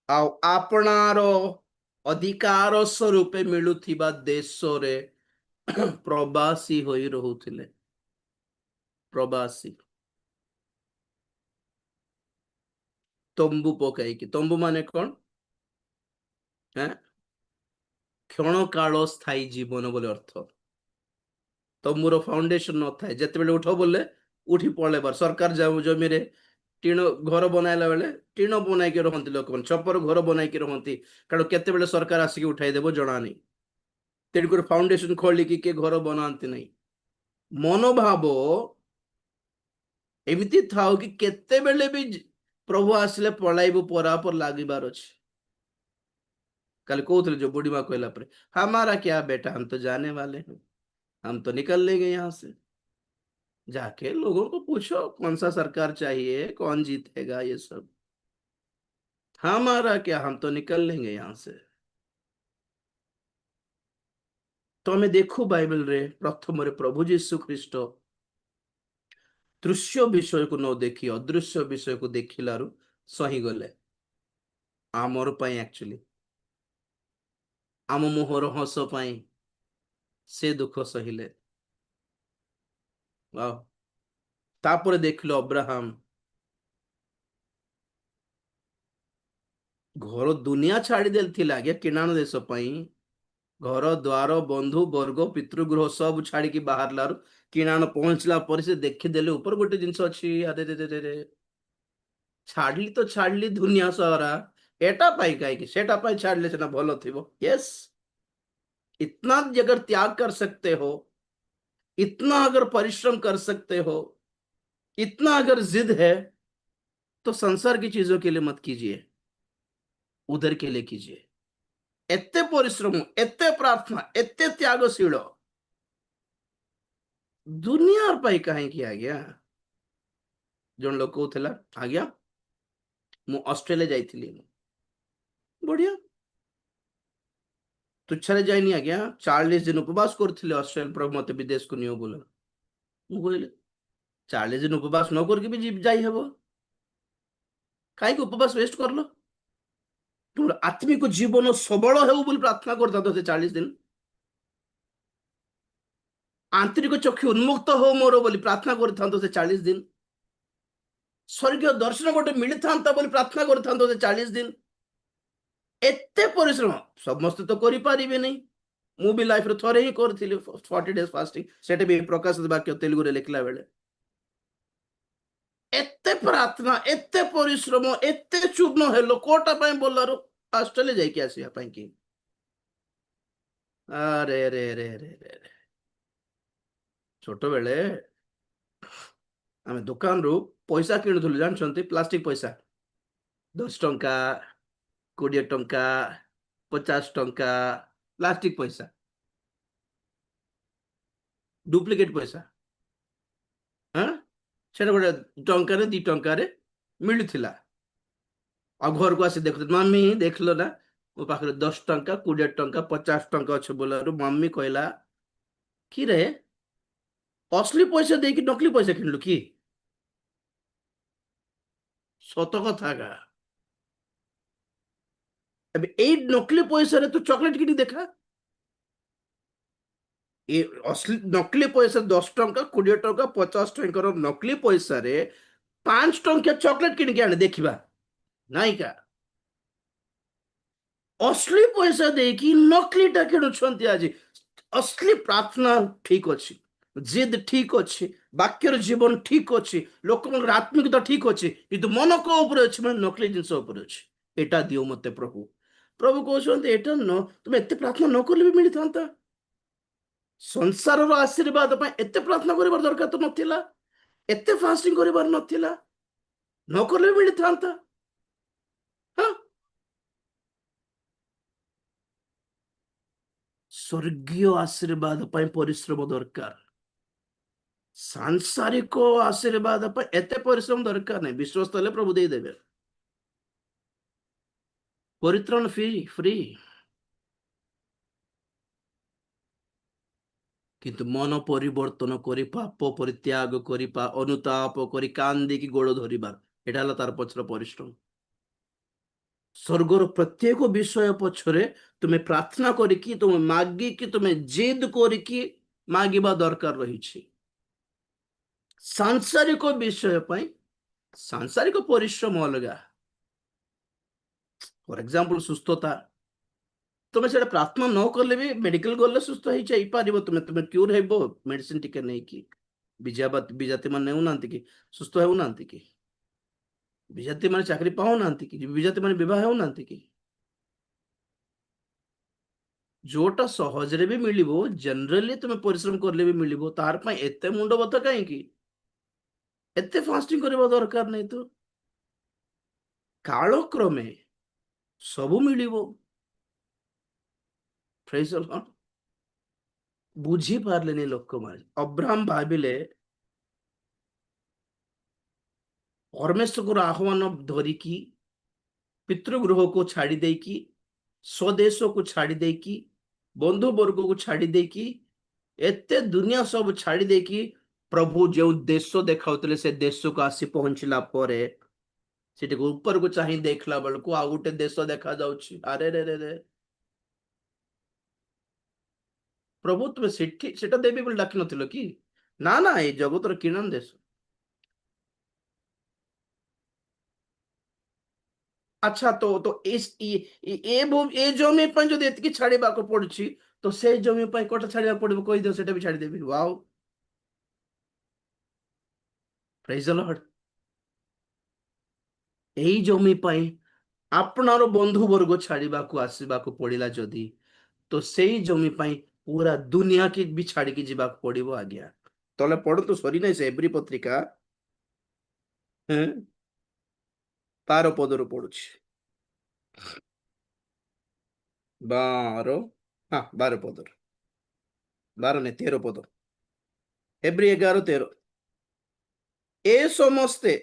ଆଉ ଆପଣାର ଅଧିକାର ସ୍ୱରୂପେ ମିଳୁଥିବା ଦେଶରେ ପ୍ରବାସୀ ହୋଇ ରହୁଥିଲେ। ପ୍ରବାସୀ, ତମ୍ବୁ ପକାଇକି। ତମ୍ବୁ ମାନେ କଣ? କ୍ଷଣ କାଳ ସ୍ଥାୟୀ ଜୀବନ ବୋଲି ଅର୍ଥ। ତମ୍ବୁର ଫାଉଣ୍ଡେସନ ନଥାଏ, ଯେତେବେଳେ ଉଠ ବୋଲେ ଉଠି ପଳେଇବାର। ସରକାର ଜମିରେ ଟିଣ ଘର ବନାଇଲା ବେଳେ ଟିଣ ବନାଇକି ରହନ୍ତି ଲୋକମାନେ, ଛପର ଘର ବନାଇକି ରହନ୍ତି, କାରଣ କେତେବେଳେ ସରକାର ଆସିକି ଉଠାଇଦେବ ଜଣା ନାହିଁ। ତେଣୁକରି ଫାଉଣ୍ଡେସନ ଖୋଳିକି କିଏ ଘର ବନାନ୍ତି ନାହିଁ। ମନୋଭାବ ଏମିତି ଥାଉ କି କେତେବେଳେ ବି ପ୍ରଭୁ ଆସିଲେ ପଳାଇବୁ, ପରାपर ଲାଗିବାର ଅଛି। କାଲି କହୁଥିଲେ, ଯୋଉ ବୁढ़ी माँ कहला पर, हमारा क्या बेटा, हम तो जाने वाले हैं, हम तो निकल लेंगे यहाँ से। जाके लोगों को पूछो कौन सा सरकार चाहिए, कौन जीतेगा, ये सब हमारा क्या, हम तो निकल लेंगे यहाँ से। तो हमें देखो बाइबल रे प्रथम रे प्रभु जीशु ख्रीस्ट दृश्य विषय को न देखी अदृश्य विषय को देखिलारु सही गले। आमर पाई एक्चुअली आम मुहर हस पाई से दुख सहिले। तापर देखलो अब्राहम घर दुनिया छाड़ी देल थिला आगे किनान देश पाई, घर द्वार बंधु वर्ग पितृगृह सब छाड़ी बाहर किणाण पहुंचला पर से देखीदेले ऊपर गोटे जिनस अच्छी अरे रे रे रे छाड़ली तो छाड़ली दुनिया सारा एटा पाई कहीं सेटा पाई छाड़ले से ना भलो थिबो यस इतना अगर त्याग कर सकते हो इतना अगर परिश्रम कर सकते हो इतना अगर जिद है तो संसार की चीजों के लिए मत कीजिए उधर के लिए कीजिए एते परिश्रम एते प्रार्थना एते त्यागशील दुनिया पाई कहीं की आज्ञा जन लोग कहला आज्ञा मु ऑस्ट्रेलिया जाइଥିଲି बढ़िया तुच्छारे जाइनी आज्ञा 40 दिन उपवास करथिले ऑस्ट्रेलिया प्रभु मते विदेश को नियो बोला मु कहले 40 दिन उपवास न करके भी जाई हेबो काहे को उपवास वेस्ट करलो तुम आत्मिक जीवन सबल हेउ बोली प्रार्थना करता तो से 40 दिन आंतरिक चक्षु उन्मुक्त हो मोर बोली प्रार्थना करता तो से 40 दिन स्वर्गीय दर्शन गोटे मिली था बोली प्रार्थना करता तो से 40 दिन एते परिश्रम समस्त तो करि पारिबे नहीं मु भी लाइफ रे थरे ही करथिली 40 डेज फास्टिंग सेटे भी प्रकाश वाक्य तेलुगु रे लिखला बेले एते प्रार्थना एते परिश्रम एते चूर्ण हेलो कोटा पय बोलारो ऑस्ट्रेलिया जाई के आसी पय की अरे रे रे रे रे रे छोट बेले आमे दुकान रू पैसा किणुथुलु जानछंती प्लास्टिक पैसा 10 टंका 20 टंका 50 टंका प्लास्टिक पैसा डुप्लिकेट पैसा हाँ सेटा गोटे टंका 2 टंका मिलुथिला आ घर को आसी देखु मम्मी देखलो ना मो पाखरे 10 टंका 20 टंका 50 टंका अच्छे बोलारू मम्मी कहला कि रे असली पैसा देकी नकली पैसा किणलु कि सत कथा का अबे ए नकली पैसा रे तू चॉकलेट किनी देखा ए असली नकली पैसा 10 टंका 20 टंका 50 टंका नकली पैसा रे 5 टंका चॉकलेट किनी के आने देखिबा नाई का असली पैसा देकी नकली टा किणुछंती आज असली प्रार्थना ठीक अच्छी जिद ठीक अच्छी वाक्यर जीवन ठीक अच्छी लोक आत्मिकता ठीक अच्छी किंतु मन को ऊपर अच्छी मैं नकली जिनस ऊपर अच्छी एटा दियो मते प्रभु प्रभु कहते एटा न तुम एते प्रार्थना न करले भी मिली था संसार आशीर्वाद एते प्रार्थना करिवार दरकार तो नथिला एते फास्टिंग करिवार नथिला न करले भी मिली था हाँ स्वर्गीय आशीर्वाद परिश्रम दरकार सांसारिक आशीर्वाद एते परिश्रम दरकार नहीं विश्वास तले प्रभु दे देबे परित्राण फ्री फ्री किंतु मन परिवर्तन करी पाप परित्याग करी अनुताप करी कांदी की गोड़ धरिबार एटा हला तार पछर परिश्रम स्वर्गर प्रत्येक विषय पछरे तुम्हें प्रार्थना करिकी तुम्हें मागी कि तुम्हें जिद करिकी मागिबा दरकार रही सांसारिक विषय पई सांसारिक परिश्रम अलगा फॉर एग्जांपल सुस्थता तुम से प्रार्थना न कले भी मेडिकल गले सुस्थ हो पार तुम्हें तुम्हें क्यूर हेबो मेडिसिन टिके नहीं कि विजाति मान नेउना कि सुस्थ होना कि विजाति मान चाकरी पाऊना कि विजाति मान विवाह होना कि जोटा सहज रे भी मिलिबो जनरली तुम्हें परिश्रम करले भी मिलिबो तार पई एते मुंड बता काहे कि एते फास्टिंग करबा दरकार नहीं तो कालक्रमे सब मिलिबो प्रेज द लॉर्ड बुझी पारलेनी लोक मान अब्राहम भाविले परमेश्वर को आह्वान धरिकी पितृगृह को छाड़ी देकी स्वदेश को छाड़ी देकी बंधु वर्ग को छाड़ी देकी एते दुनिया सब छाड़ी देकी प्रभु जो देश देखाउतले से देश को आसी पहुंचला परे सेटे ऊपर को चाहि देखला बेलको आ गोटे देश देखा जाउछि अरे रे रे रे प्रभु तुम सेटा देवी बोली डाक नथिलो कि ना ना ए जगतर किणन देश अच्छा तो ए जमी जो एति छाड़ा पड़ी तो से जमी कोटा छाड़ा पड़ो कहीदिव से भी छाड़देवी वाओ प्रेज द लॉर्ड यही जमी आपणार बंधु वर्ग छाड़ा आसवा पड़ा जदि तो से जमी पूरा दुनिया की भी छाड़ी जावाक पड़ो आज्ञा तले पढ़ु सरी ना से एब्री पत्रिका 12 पदर पढ़ुछि 12 हाँ 12 पदर 12 नहीं 13 पद एब्री 11-13 ए समस्ते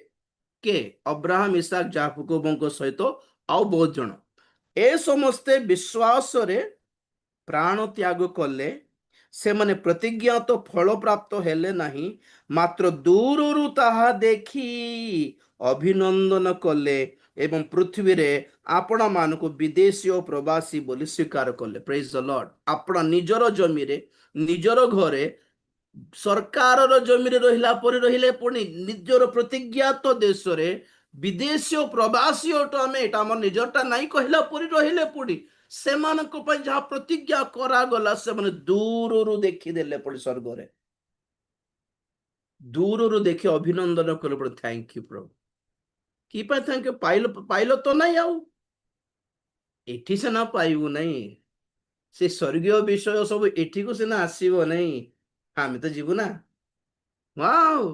के अब्राहम इसाक जाकुब सहित आउ बहुत जन ए समस्ते विश्वास रे प्राण त्याग कले से माने प्रतिज्ञा तो फल प्राप्त हेले नहीं मात्र दूररु ताहा देखी अभिनंदन कले एवं पृथ्वी रे आपण मानक विदेशी और प्रवासी बोली स्वीकार कले प्रेज द लॉर्ड आपण निजर जमी रे निजर घरे सरकार जमी रहिला परि रहिले पुणी निजर प्रतिज्ञात देश रे विदेशी प्रवासी अटो आम एटा आम निजरटा नाई कहला परि रहिले पुणी से जहाँ प्रतिज्ञा करागला से दूर देखीदेले पुणी स्वर्ग रे दूर देखी अभिनंदन कले पुणी थैंक यू प्रभु कि थैंक यू पाइल पाइल तो नहीं आउ एठी से ना पाइबू नहीं से स्वर्गीय विषय सब एठी को सिना आसीबो नहीं हमें तो जीवू ना वाओ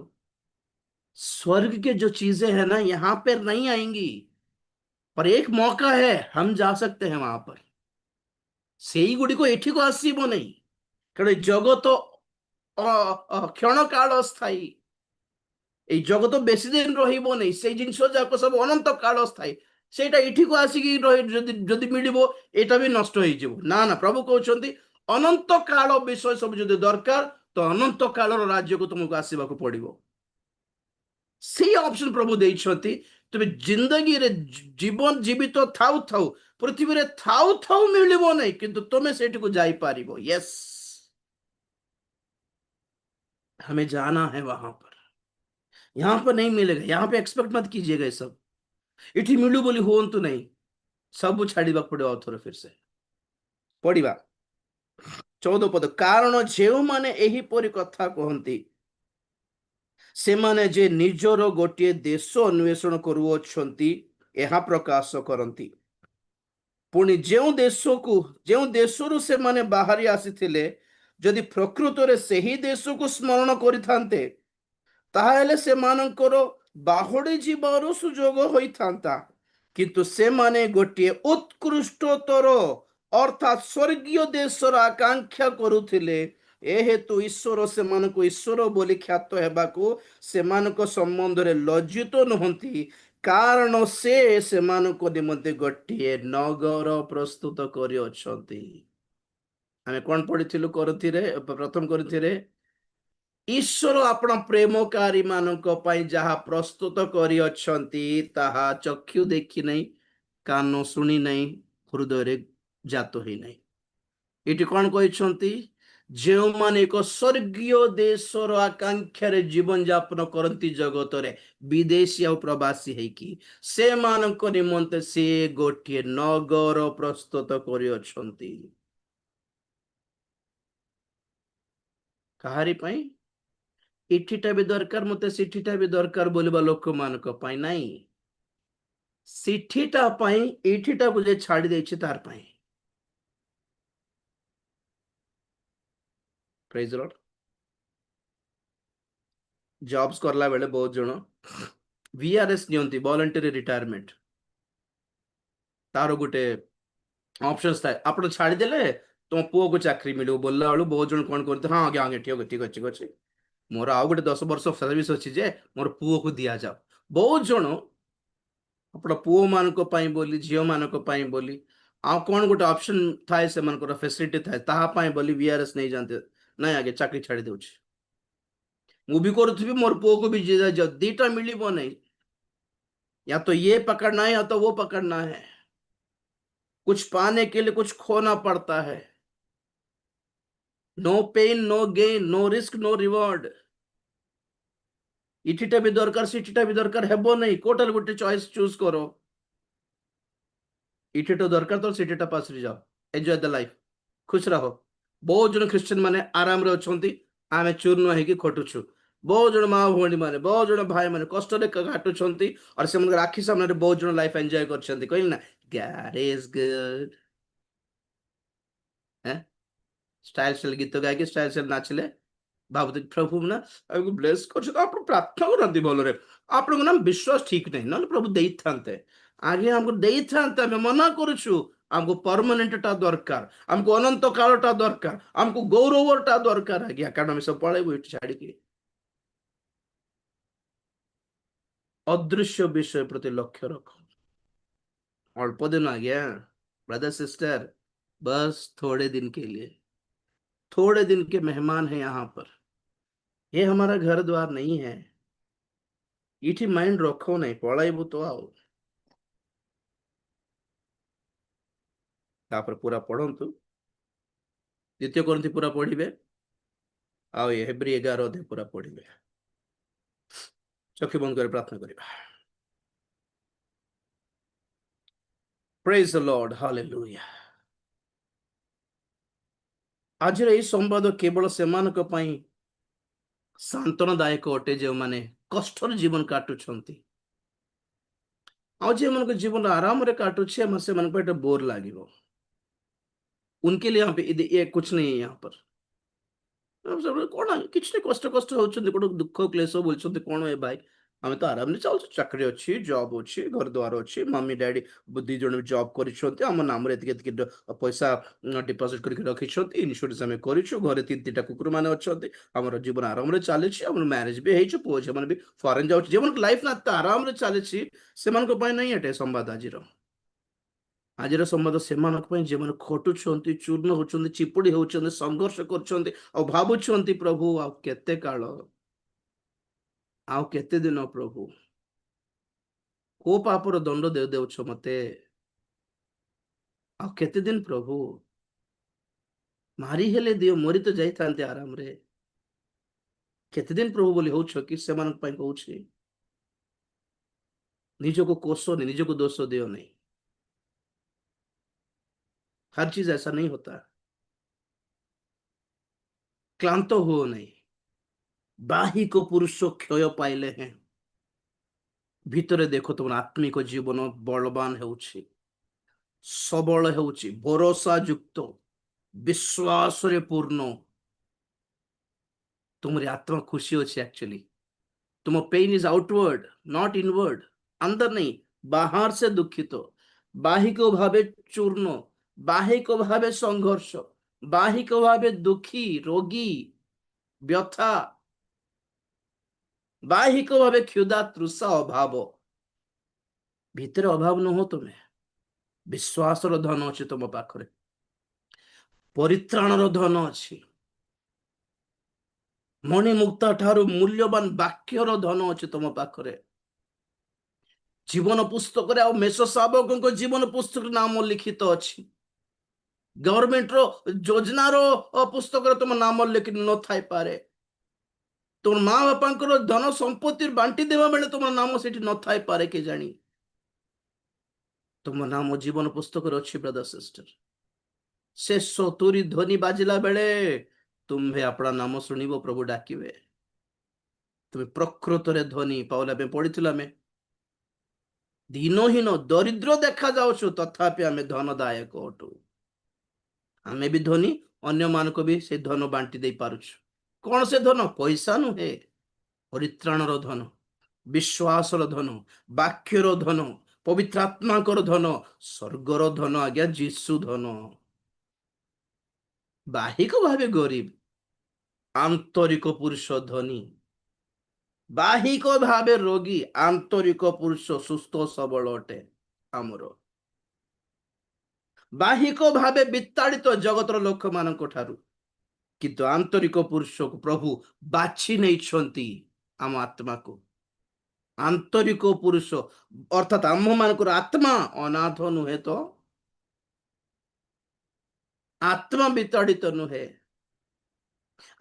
स्वर्ग के जो चीजें हैं ना यहाँ पर नहीं आएंगी पर एक मौका है हम जा सकते हैं वहां पर सेई गुड़ी को एठी को आसीबो नहीं कारण जगत क्षण काल स्थायी এই জগত বেশি দিন রহিব নাই সেই জিনিস যাক সব অনন্ত কাল স্থায়ী সেইটা এঠিକୁ ଆସିକି যদি যদি ମିଳିବ এটা ବି ନଷ୍ଟ ହେଇଯିବ ନା ନା ପ୍ରଭୁ କହୁଛନ୍ତି ଅନନ୍ତ କାଳ ବିଷୟ ସବୁ ଯଦି ଦରକାର ତ ଅନନ୍ତ କାଳର ରାଜ୍ୟକୁ ତୁମକୁ ଆସିବାକୁ ପଡିବ ସେଇ ଅପସନ ପ୍ରଭୁ ଦେଇଛନ୍ତି ତୁମେ ଜିନ୍ଦଗିରେ ଜୀବନ ଜୀବିତ ଥାଉ ଥାଉ ପୃଥିବୀରେ ଥାଉ ଥାଉ ମିଳିବ ନାହିଁ କିନ୍ତୁ ତୁମେ ସେଇଠିକୁ ଯାଇପାରିବ यस हमें जाना है वहां पर यहाँ पर नहीं मिलेगा यहाँ पे एक्सपेक्ट मत कीजिएगा ये सब इठी मिलू बोली हो तो नहीं सब छाड़ा पड़ो थोड़े फिर से पढ़ा 14 पद कारण जो माने एहीपरि कथा कहती से माने जे निजर गोटे देश अन्वेषण करुअछंती यह प्रकाश करती पुणी जो देशरू से माने बाहरी आसीथिले जदि प्रकृत रे सही देश को स्मरण करिथांते ताहेले से मानकर बाहुड़ी जीवार सुजोग होइथांता किंतु से माने गोटे उत्कृष्टतर अर्थात स्वर्गीय देशर आकांक्षा करुथिले ए हेतु ईश्वर से मानको ईश्वर बोली ख्यात हेबाकू से मानको संबंध रे लज्जित नहंती कारण से मानको निमंते गोटे नगर प्रस्तुत करि अछंती आमे कोन पढिथिलु करथिरे प्रथम करथिरे ईश्वर आपण प्रेमकारी मानक पई जहा प्रस्तुत करि अछंती ताहा चक्षु देखि नहीं कान शुणी नहीं हृदय रे जात होई नहीं एटी कोन कहछंती जो माने एक स्वर्गीय देशर आकांक्षा रे जीवन यापन करती जगत रे विदेशी और प्रवासी है कि से मानक निमंते से गोटे नगर प्रस्तुत करि अछंती कहारी पई इठीटा भी दरकार मते सिठीटा भी दरकार बोलिबा लोक मानक पई नहीं सिठीटा पई इठीटा को जे छाड़ी देछि तार पई प्रेज लॉर्ड जॉब्स करला बेले बहुत जण वीआरएस नियंती वॉलंटरी रिटायरमेंट तारो गुटे ऑप्शंस थाए आपण छाड़ी देले तुम पुओ को चाकरी मिलो बोलला वालू बहुत जण कोन करते हां आगे आगे ठीक अछि मोर आउ गोटे 10 वर्ष सर्विस अच्छी जे मोर पुओ को दिया जाओ बहुत जन आपण पुओ मानक पई बोली झियो मानक पई बोली आ कोन गोटे ऑप्शन थाए से मानकर फैसिलिटी थाए ताहा पई बोली वीआरएस नहीं जानते नहीं आगे चाकरी छाड़ी देउछ मु भी करूथबी मोर पुओ को भी जे दीटा मिलिबो नहीं या तो ये पकड़ना है या तो वो पकड़ना है कुछ पाने के लिए कुछ खोना पड़ता है no pain no gain no risk no reward इठीटा भी दरकार सिठीटा भी दरकार हेबो नहीं कोटल गोटे चॉइस चूज करो इटेटा दरकार तो सेटेटा पास रे जाओ, एंजॉय द लाइफ, खुश रहो। बहुत जन क्रिश्चियन माने आराम रे अछंती, आमे चूर्ण हेकी खटुछु। बहुत जन माँ भौणी माने, बहुत जन भाई माने कष्ट रे काटुछंती और से मन राखी सामने रे बहुत जन लाइफ एंजॉय करछंती, कहली ना गॉड इज गुड। हैं स्टाइल स्टाइल गीत गायकी स्टाइल स्टाइल नाचले भावुत प्रभु ना आपको ब्लेस कर आप प्रार्थना करती भलरे आपन नाम विश्वास ठीक नहीं ना प्रभु दे थांते आगे हमको दे थांते हम मना करूछु हमको परमानेंट टा दरकार हमको अनंत काल टा दरकार हमको गौरव टा दरकार आज्ञा कारण हम सब पळेबो इट छाड़ी के अदृश्य विषय प्रति लक्ष्य रखो अल्प दिन आज्ञा ब्रदर सिस्टर बस थोड़े दिन के लिए थोड़े दिन के मेहमान हैं यहाँ पर ये हमारा घर द्वार नहीं है इठी माइंड रखो नहीं पळाइबो तो आओ तापर पूरा पढ़ंतु द्वितीय कोरिन्थी पूरा पढ़िबे आ हेब्री 11 अध्याय पूरा पढ़िबे चक्षु बंद कर प्रार्थना करिबा प्रेज द लॉर्ड हालेलुया आज रे संवाद केवल सेमानक पई सांत्वनदायक अटे जो माने कष्टर जीवन काटुछंती आ जे मन जीवन आराम रे काटुछे हम से मन पे बोर लागिवो उनके लिए यहाँ पे ये कुछ नहीं है यहाँ पर कौन किसी कष्ट कष्ट होती गोटे दुख क्लेश बोलते कौन है भाई आम तो आराम चलु चाकरी अच्छी जॉब अच्छी घर द्वार अच्छी मम्मी डैडी दी जन जॉब करम नाम पैसा डिपोजिट करके रखी इन्शुरांस आम करूँ घरे तीन तीन कुकुर मैंने अच्छा आम जीवन आराम चली मैरिज भी हो पुओ झे भी फरेन जाऊँ लाइफ ना आराम चली से नहीं अटे संवाद आज आज संवाद से खटुंट चूर्ण होती चिपुड़ी होती संघर्ष कर भावुंट प्रभु आउ केते काल आउ केते दिन प्रभु को पापर दंड दे देउछ मते आउ केते दिन प्रभु मारी हेले दियो मरी तो जाई थांते आराम रे केते दिन प्रभु बोली होछ कि सेमानक पई कहूछि निजको कोसो नहीं निजको दोष दियो नहीं हर चीज ऐसा नहीं होता क्लांत हो नहीं बाहिक पुरुष क्षय पाइले हैं भितरे देखो तुम आत्मिक जीवन बलवान होउछि सबल होउछि भरोसा युक्त विश्वास रे पूर्ण तुम्हारी आत्मा खुशी अच्छी एक्चुअली तुम pain is outward not inward अंदर नहीं बाहर से दुखित बाहिक भावे चूर्ण बाहिक भावे संघर्ष बाहिक भावे दुखी रोगी व्यथा बाहिक भावे क्षुधा तृषा अभाव भितर अभाव न हो तुम्हें विश्वास धन अच्छी तुम पाखरे परित्राण धन अच्छी मणिमुक्ता ठारू मूल्यवान वाक्यर धन अच्छी तुम पाखरे जीवन पुस्तक मेष शावक जीवन पुस्तक नाम लिखित अच्छी गवर्नमेंट रो योजना रो पुस्तक तुम नाम लिखित न थाई पारे तुम माँ बापा धन संपत्ति बांटी देवा बेले तुम नाम से न थाई पारे के जानी तुम नाम जीवन पुस्तक अच्छी ब्रदर सिस्टर शेष तुरी ध्वनि बाजिला बेले तुम्हें अपना नाम शुणव प्रभु डाकिबे तुम्हें प्रकृत ध्वनि पावला पढ़ी आम दीनहीन दरिद्र देखा जाऊँ तथापि आम धनदायक अटू आम भी धनी अन्य मान को भी से धन बांटी दे पारुछ कौन से धन पैसा नुहे परित्राण धन विश्वास धन वाक्यर धन पवित्र आत्मा धन स्वर्गर धन आज्ञा जीशु धन बाहिक भावे गरीब आंतरिक पुरुष धनी बाहिक भावे रोगी आंतरिक पुरुष सुस्थ सबल अटे आमर बाहिक भावे विताड़ित जगतर लोक मान किंतु आंतरिक पुरुष को प्रभु बाछि नहीं आम आत्मा को आंतरिक पुरुष अर्थात आम मान आत्मा अनाथ नुहे तो आत्मा विताड़ित नुहे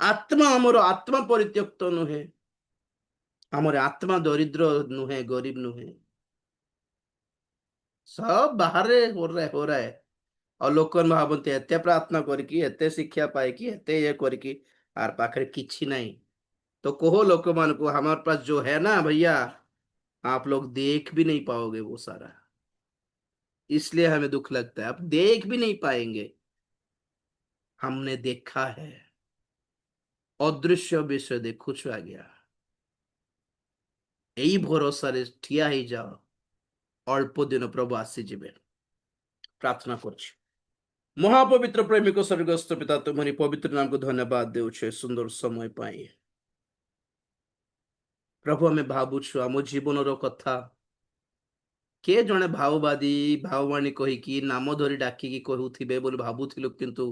आत्मा आमर आत्मा परित्यक्त नुहे आमर आत्मा दरिद्र नुहे गरीब नुहे सब बाहर हो रहा है और लोक भावती एत प्रार्थना करते शिक्षा पाई एत ये करके आर पाखे किसी नहीं तो कहो लोक मान को हमारे पास जो है ना भैया आप लोग देख भी नहीं पाओगे वो सारा, इसलिए हमें दुख लगता है आप देख भी नहीं पाएंगे। हमने देखा है अदृश्य विषय देखु आ गया यही भरोसा ठिया ही जाओ अल्प दिन प्रभु आसीजे। प्रार्थना कर महापवित्र प्रेमिक स्वर्गस्थ पिता तुम्हारी पवित्र नाम को धन्यवाद देउछे सुंदर समय पाई प्रभु आम भावुछु आम जीवन कथा किए जड़े भाववादी भाववाणी कहीकि नाम धरी डाकिकी कहूथिबे बोली भावुथिलु किंतु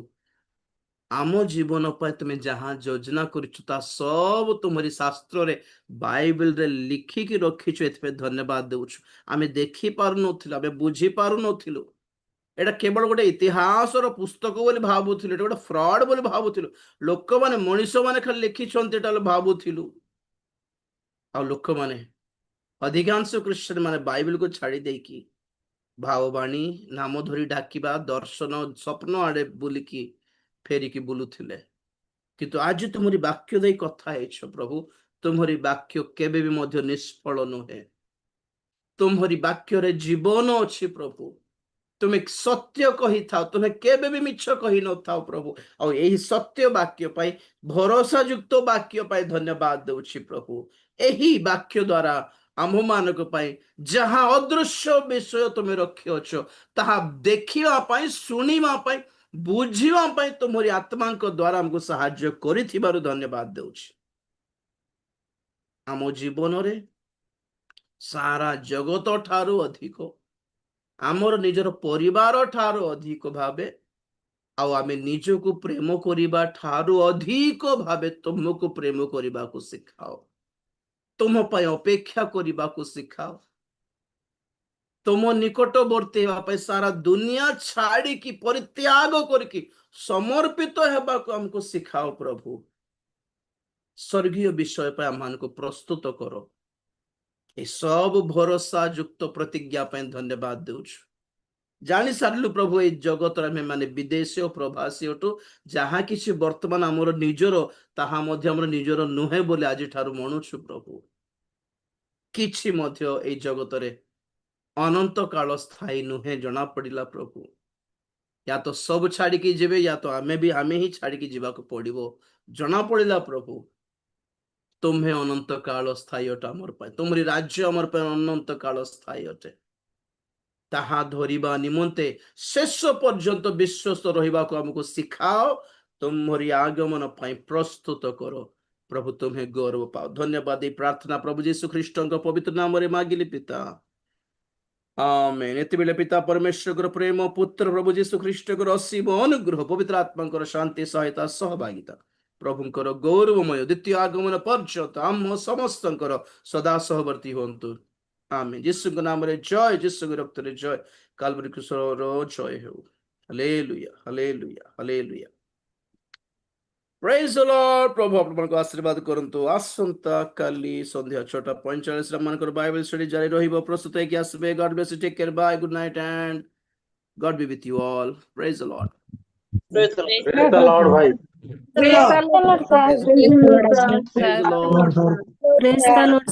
आम जीवन पर तुम्हें जहां योजना कर सब तुम्हारी शास्त्र रे बाइबल रे लिखिकी रखीछु एथपे धन्यवाद देउछु। आमे देखि पारु नथिलु आमे बुझी पारु नथिलु एटा केवल गोटे इतिहास पुस्तक बोली भावुथिलु एटा गोटे फ्रॉड बोली भावुथिलु लोक माने मनीष माने खाली लिखिछन्ते एटा भावुथिलु आ लोक माने अधिकांश क्रिश्चियन माने बाइबल को छाड़ी देकी भाववाणी नाम धरी डाकिबा दर्शन स्वप्न आड़े बुलिकी फेरिकी बुलुथिले किंतु आज तुम्हारी वाक्य दे कथा है प्रभु तुम्हारी वाक्य केबे भी मध्य निष्फल नुहे तुम्हारी वाक्य रे जीवन अच्छी प्रभु तुम्हें सत्य कही था तुम्हें केबे भी मिछ कही न था प्रभु और यही सत्य वाक्य पाई भरोसा युक्त वाक्य पाई धन्यवाद देउछि प्रभु यही वाक्य द्वारा आम मानक पाई जहां अदृश्य विषय तुम्हें रखी अछ ताहा देखिबा पाई सुनिबा पाई बुझिबा पाई तुम्हारी आत्मा द्वारा हमको साहाय्य करिथिबारु धन्यवाद देउछि। आम जीवन रे सारा जगत ठारू अधिक आमर निजर परिवार ठारू अधिक भावे आउ आमे निजको प्रेम करिबा ठारू अधिक भावे तुमको प्रेम करिबा को सिखाओ तुम पाई अपेक्षा करिबा को सिखाओ तुम निकटवर्ती हेबा सारा दुनिया छाड़ी की परित्याग करके समर्पित हेबा को हमको सिखाओ प्रभु स्वर्गीय विषय पर आम को प्रस्तुत करो ये सब भरोसा युक्त प्रतिज्ञा धन्यवाद देउछु। जानी सारू प्रभु ये जगत आम माने विदेशी और प्रवासी अटु जहाँ किसी वर्तमान आमर निजर ताहा मध्य आमर निजर नुहे बोले आज ठारू मनुछु प्रभु किछि मध्य ए जगत रे अनंत काल स्थायी नुहे जना पड़िला प्रभु या तो सब छाड़ी की जेबे या तो आमे ही छाड़ी की जीवा को पड़िबो जना पड़िला प्रभु तुम्हें अनंत काल स्थायी अट आमर पाए तुमरी राज्य आमर पे अनंत काल स्थायी अटे ताहा धरिबा निमंते शेष पर्यंत विश्वस्त रहिबा को हमको सिखाओ तुम्हारी आगमन पाई प्रस्तुत करो प्रभु तुम्हें गौरव पाओ धन्यवाद प्रार्थना प्रभु यीशु ख्रीष्ट पवित्र नाम रे मागिली पिता आमेन। एते बेले पिता परमेश्वर प्रेम पुत्र प्रभु यीशु ख्रीष्ट असीम अनुग्रह पवित्र आत्मा शांति सहायता सहभागिता प्रभुंकर गौरवमय द्वितीय आगमन पर्यंत आम समस्त सदा सहवर्ती होंतु आमेन। यीशु नाम रे जय यीशु रक्त रे जय काल्वरी क्रूसर जय हो hallelujah hallelujah hallelujah praise the Lord प्रभु आपनको आशीर्वाद करंतु आसंता काली संध्या 6:45 मानकर बाइबल स्टडी जारी रहिबो प्रस्तुत है कि आसबे God bless you take care bye good night and God be with you all praise the Lord
Praise the Lord, भाई।
Praise the Lord, sir.
Praise the Lord
Praise the Lord.